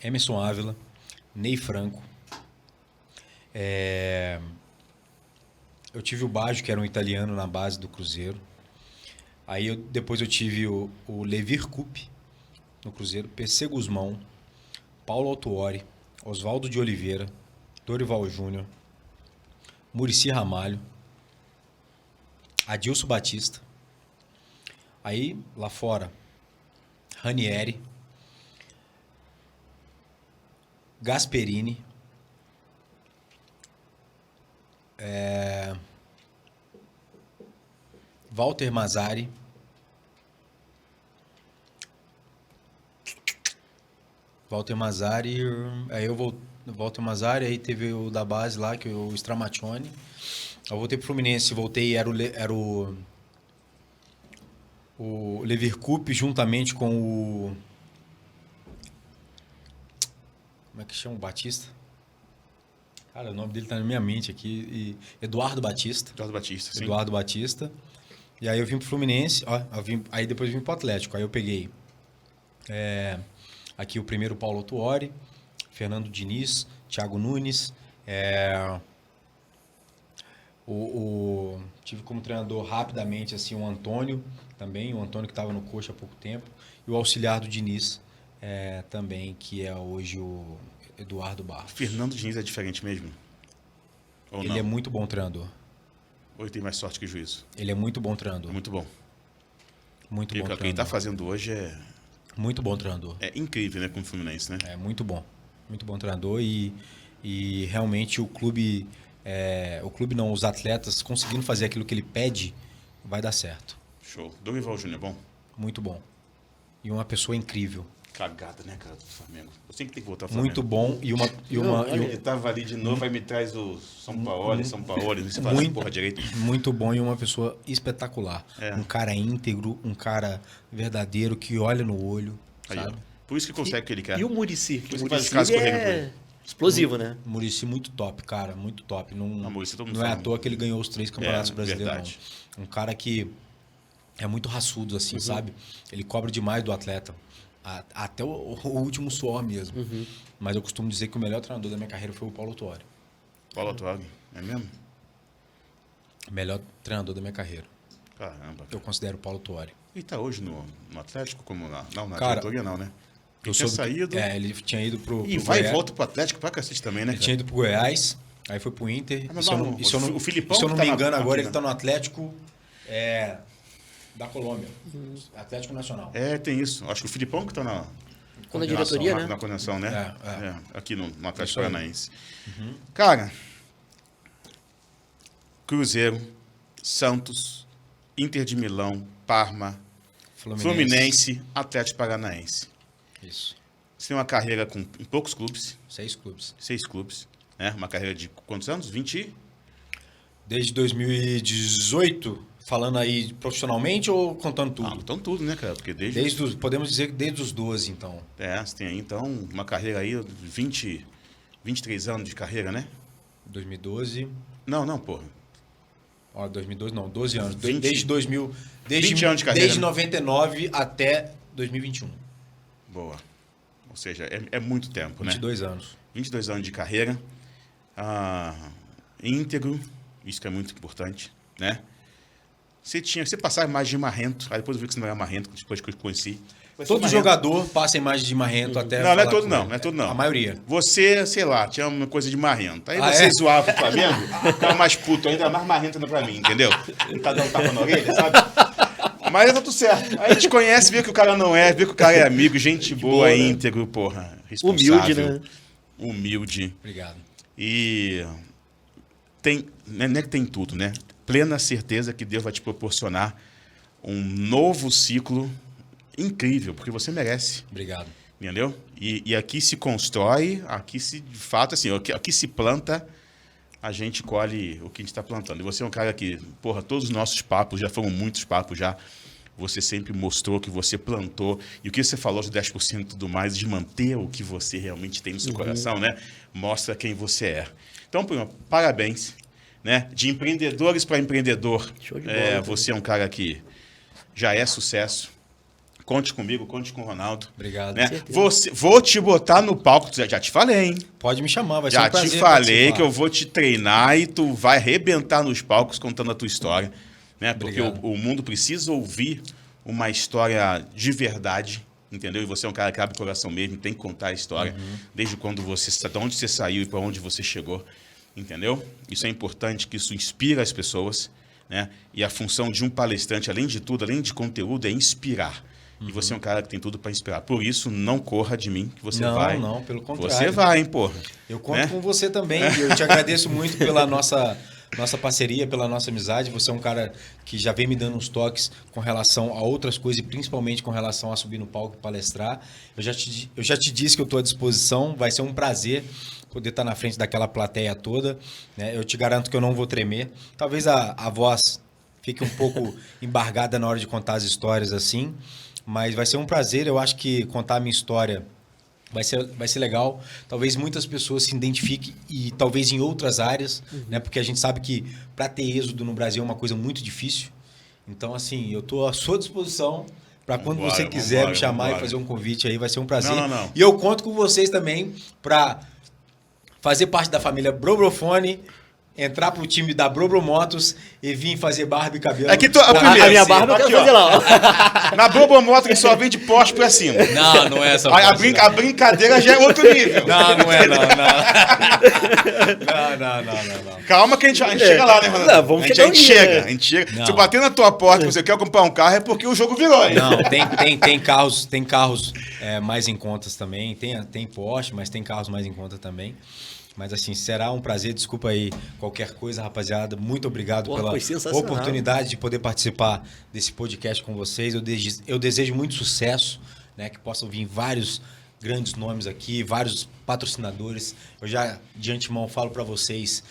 Emerson Ávila, Ney Franco. Eu tive o Baggio, que era um italiano na base do Cruzeiro. Aí depois eu tive o Levir Coupe no Cruzeiro, PC Guzmão, Paulo Autuori, Oswaldo de Oliveira, Dorival Júnior, Muricy Ramalho, Adilson Batista. Aí, lá fora, Ranieri, Gasperini, Walter Mazzari, aí Walter Mazzari, aí teve o da base lá, que é o Stramaccioni. Eu voltei pro Fluminense, era o Levir Coupe juntamente com o... Como é que chama o Batista? Cara, o nome dele tá na minha mente aqui. Eduardo Batista. Sim. Eduardo Batista. E aí eu vim pro Fluminense, aí depois eu vim pro Atlético. Aí eu peguei aqui o primeiro Paulo Autuori, Fernando Diniz, Thiago Nunes, tive como treinador rapidamente assim, o Antônio também, o Antônio que estava no Coxa há pouco tempo, e o auxiliar do Diniz também, que é hoje o Eduardo Barros. Fernando Diniz é diferente mesmo? Ou ele não? É muito bom treinador. Ou ele tem mais sorte que juízo? Ele é muito bom treinador. Muito bom. Muito bom treinador. O que ele está fazendo hoje é... Muito bom treinador. É incrível, né, com o Fluminense, né? É muito bom. Muito bom treinador e realmente o clube não, os atletas conseguindo fazer aquilo que ele pede, vai dar certo. Show. Dorival Júnior é bom? Muito bom. E uma pessoa incrível. Cagada, né, cara, do Flamengo. Eu sempre tenho que voltar ao Flamengo. Muito bom. Ele tava ali de novo, aí me traz o São Paulo, não se faz essa porra direito. Muito bom e uma pessoa espetacular. É. Um cara íntegro, um cara verdadeiro, que olha no olho, Aí, ó. sabe? Por isso que consegue o que ele quer. E o Muricy? Por O isso que faz Muricy caso correndo por é ele. explosivo, né? Muricy muito top, cara, muito top. Não, Muricy, todo mundo não é à fala. toa que ele ganhou os 3 campeonatos brasileiros, verdade. não. Um cara que é muito raçudo, assim, sabe? Ele cobra demais do atleta. Até o último suor mesmo. Mas eu costumo dizer que o melhor treinador da minha carreira foi o Paulo Tuori. Paulo Tuori, é mesmo? Melhor treinador da minha carreira. Caramba. Eu considero o Paulo Tuori. E tá hoje no Atlético como lá? Não, na Cara, diretoria não, né? Ele Eu tinha soube que- saído ele tinha ido pro e vai e Goiás. volta pro Atlético pra cacete também, né, Ele cara? tinha ido pro Goiás, aí foi pro Inter. mas Se eu não, não- se eu não- o Filipão se eu não que me tá engano, na- agora aqui, ele tá no Atlético da Colômbia. Atlético Nacional. É, tem isso. Acho que o Filipão que tá na Quando a diretoria, na, né? na conexão, né? É. Aqui no Atlético Isso aí. Paranaense. Cara, Cruzeiro, Santos, Inter de Milão, Parma, Fluminense, Atlético Paranaense. Isso. Você tem uma carreira com em poucos clubes, 6 clubes. 6 clubes, né? Uma carreira de quantos anos? 20? Desde 2018, falando aí profissionalmente ou contando tudo? Então tudo, né, cara? Porque desde... Podemos dizer que desde os 12, então. Você tem aí, então, uma carreira aí de 23 anos de carreira, né? 2012. Não, porra. Ó, 2012 não, 12 anos. 20. Desde 2000. Desde, 20 anos de carreira, Desde né? 99 até 2021. Boa. Ou seja, é muito tempo, né? 22 anos. 22 anos de carreira. Íntegro, isso que é muito importante, né? Você passava a imagem de marrento, aí depois eu vi que você não era marrento, depois que eu te conheci. Todo jogador passa a imagem de marrento até. Não é falar todo com não, ele. não é todo não. A maioria. Você, sei lá, tinha uma coisa de marrento. Aí Ah, você é? zoava o Flamengo, ficava mais puto ainda, mais marrento ainda pra mim, entendeu? Não tá dando tapa na orelha, sabe? Mas tá tudo certo. Aí a gente conhece, vê que o cara não é, vê que o cara é amigo, gente boa, boa, né? íntegro, porra, responsável. Humilde, né? Humilde. Obrigado. E tem, não é que tem tudo, né? Plena certeza que Deus vai te proporcionar um novo ciclo incrível, porque você merece, Obrigado. entendeu? E aqui se constrói, aqui se, de fato, assim, aqui se planta, a gente colhe o que a gente está plantando. E você é um cara que, porra, todos os nossos papos, já foram muitos papos já, você sempre mostrou que você plantou, e o que você falou de 10% e tudo mais, de manter o que você realmente tem no seu coração, né? Mostra quem você é. Então, prima, parabéns, né? De empreendedores para empreendedor, Show de bola, você é um cara que já é sucesso. Conte comigo, conte com o Ronaldo. Obrigado. Né? Vou te botar no palco, já te falei, hein? Pode me chamar, vai ser Já um prazer te falei participar. que eu vou te treinar e tu vai arrebentar nos palcos contando a tua história. Né? Porque o mundo precisa ouvir uma história de verdade, entendeu? E você é um cara que abre o coração mesmo, tem que contar a história, desde quando você, de onde você saiu e para onde você chegou, entendeu? Isso é importante, que isso inspira as pessoas, né? E a função de um palestrante, além de tudo, além de conteúdo, é inspirar. E você é um cara que tem tudo para inspirar. Por isso, não corra de mim, que você vai. Não, pelo contrário. Você vai, hein, porra. Eu conto né? com você também. E eu te agradeço muito pela nossa parceria, pela nossa amizade. Você é um cara que já vem me dando uns toques com relação a outras coisas, e principalmente com relação a subir no palco e palestrar. Eu já te disse que eu estou à disposição. Vai ser um prazer poder estar na frente daquela plateia toda. Né? Eu te garanto que eu não vou tremer. Talvez a voz fique um pouco embargada na hora de contar as histórias assim. Mas vai ser um prazer. Eu acho que contar a minha história vai ser legal. Talvez muitas pessoas se identifiquem e talvez em outras áreas, né? Porque a gente sabe que para ter êxodo no Brasil é uma coisa muito difícil. Então, assim, eu estou à sua disposição para quando Vambora, você quiser vambora, me chamar vambora. e fazer um convite aí, vai ser um prazer. Não. E eu conto com vocês também para fazer parte da família Brobrofone, entrar pro time da Brobro Motos e vir fazer barba e cabelo. Aqui A minha barba eu aqui, quero ó. fazer lá, ó. Na Brobomoto que só vem de poste pra cima. Não é essa A brincadeira já é outro nível. Não é não. Não. Calma que a gente chega lá, né, Ronaldo? Não, vamos a gente chegar um dia, chega, né? a gente chega. Não. Se eu bater na tua porta e você quer comprar um carro, é porque o jogo virou, hein? Não, tem carros mais em contas também. Tem Porsche, mas tem carros mais em conta também. Mas assim, será um prazer. Desculpa aí qualquer coisa, rapaziada. Muito obrigado Pô, pela foi sensacional. oportunidade de poder participar desse podcast com vocês. Eu desejo muito sucesso. né? Que possam vir vários grandes nomes aqui, vários patrocinadores. Eu já, de antemão, falo para vocês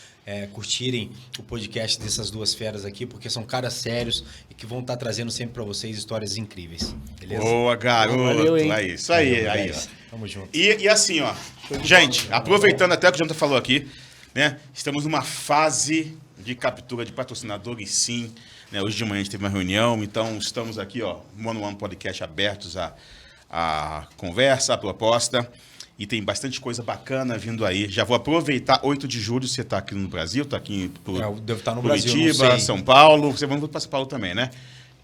curtirem o podcast dessas duas feras aqui, porque são caras sérios e que vão estar trazendo sempre para vocês histórias incríveis. Beleza? Boa, garoto. Valeu, hein? É isso aí, aí, ó. Tamo junto. E assim, ó, gente, aproveitando até o que o Jonathan falou aqui, né? Estamos numa fase de captura de patrocinadores, sim. Né? Hoje de manhã a gente teve uma reunião, então estamos aqui, ó, One on One Podcast abertos à conversa, à proposta. E tem bastante coisa bacana vindo aí. Já vou aproveitar, 8 de julho, você está aqui no Brasil, está aqui Eu devo estar no Curitiba, Brasil, não sei. São Paulo. Você vai para São Paulo também, né?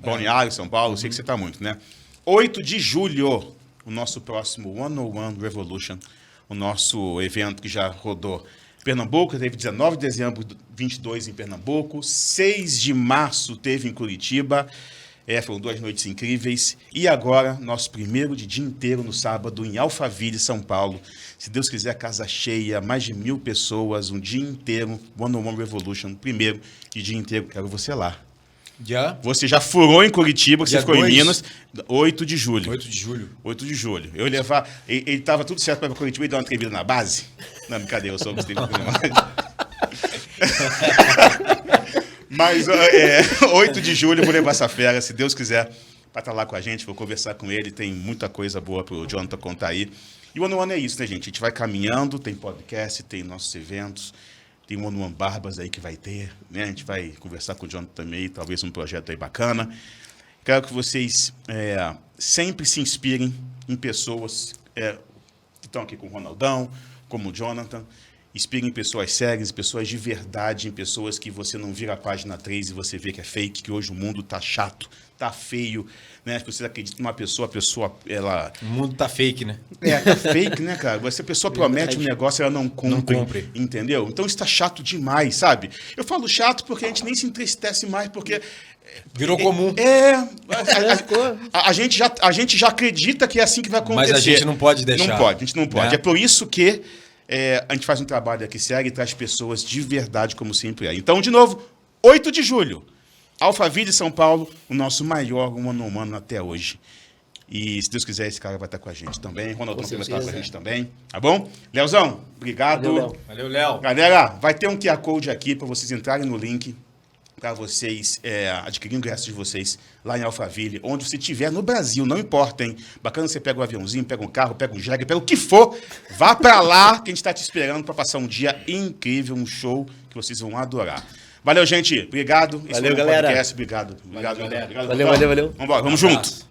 Balneário, São Paulo, sei que você está muito, né? 8 de julho, o nosso próximo One on One Revolution, o nosso evento que já rodou em Pernambuco, teve 19 de dezembro, 22 em Pernambuco, 6 de março teve em Curitiba. Foram 2 noites incríveis. E agora, nosso primeiro de dia inteiro no sábado, em Alphaville, São Paulo. Se Deus quiser, casa cheia, mais de 1.000 pessoas, um dia inteiro, One on One Revolution, primeiro de dia inteiro. Quero você lá. Você já furou em Curitiba, que você ficou em Minas, 8 de julho. 8 de julho. 8 de julho. Eu ia levar... Ele estava tudo certo para Curitiba e dar uma atrevida na base. Não, brincadeira, eu sou gostei de Mas 8 de julho eu vou levar essa fera, se Deus quiser, para estar lá com a gente, vou conversar com ele, tem muita coisa boa para o Jonathan contar aí. E o One on One é isso, né, gente? A gente vai caminhando, tem podcast, tem nossos eventos, tem o One on One Barbas aí que vai ter, né? A gente vai conversar com o Jonathan também, talvez um projeto aí bacana. Quero que vocês sempre se inspirem em pessoas que estão aqui com o Ronaldão, como o Jonathan. Inspirem em pessoas sérias, pessoas de verdade, em pessoas que você não vira a página 3 e você vê que é fake, que hoje o mundo tá chato, tá feio, né? Se você acredita numa pessoa, a pessoa, ela... O mundo tá fake, né? Tá fake, né, cara? Se a pessoa promete um negócio, ela não cumpre. Não cumpre. Entendeu? Então isso tá chato demais, sabe? Eu falo chato porque a gente nem se entristece mais, porque... Virou comum. A gente já acredita que é assim que vai acontecer. Mas a gente não pode deixar. Não pode, a gente não pode. Né? É por isso que a gente faz um trabalho aqui sério e traz pessoas de verdade, como sempre é. Então, de novo, 8 de julho, Alphaville, São Paulo, o nosso maior one on one até hoje. E, se Deus quiser, esse cara vai estar com a gente também. Ronaldão vai estar com a gente também. Tá bom? Leozão, obrigado. Valeu, Léo. Galera, vai ter um QR Code aqui para vocês entrarem no link, para vocês adquirirem o ingresso de vocês lá em Alphaville, onde você estiver no Brasil, não importa, hein? Bacana, você pega um aviãozinho, pega um carro, pega um jegue, pega o que for, vá para lá que a gente está te esperando para passar um dia incrível, um show que vocês vão adorar. Valeu, gente. Obrigado. Valeu, galera. Obrigado, galera. galera. Valeu. Vamos embora, vamos junto.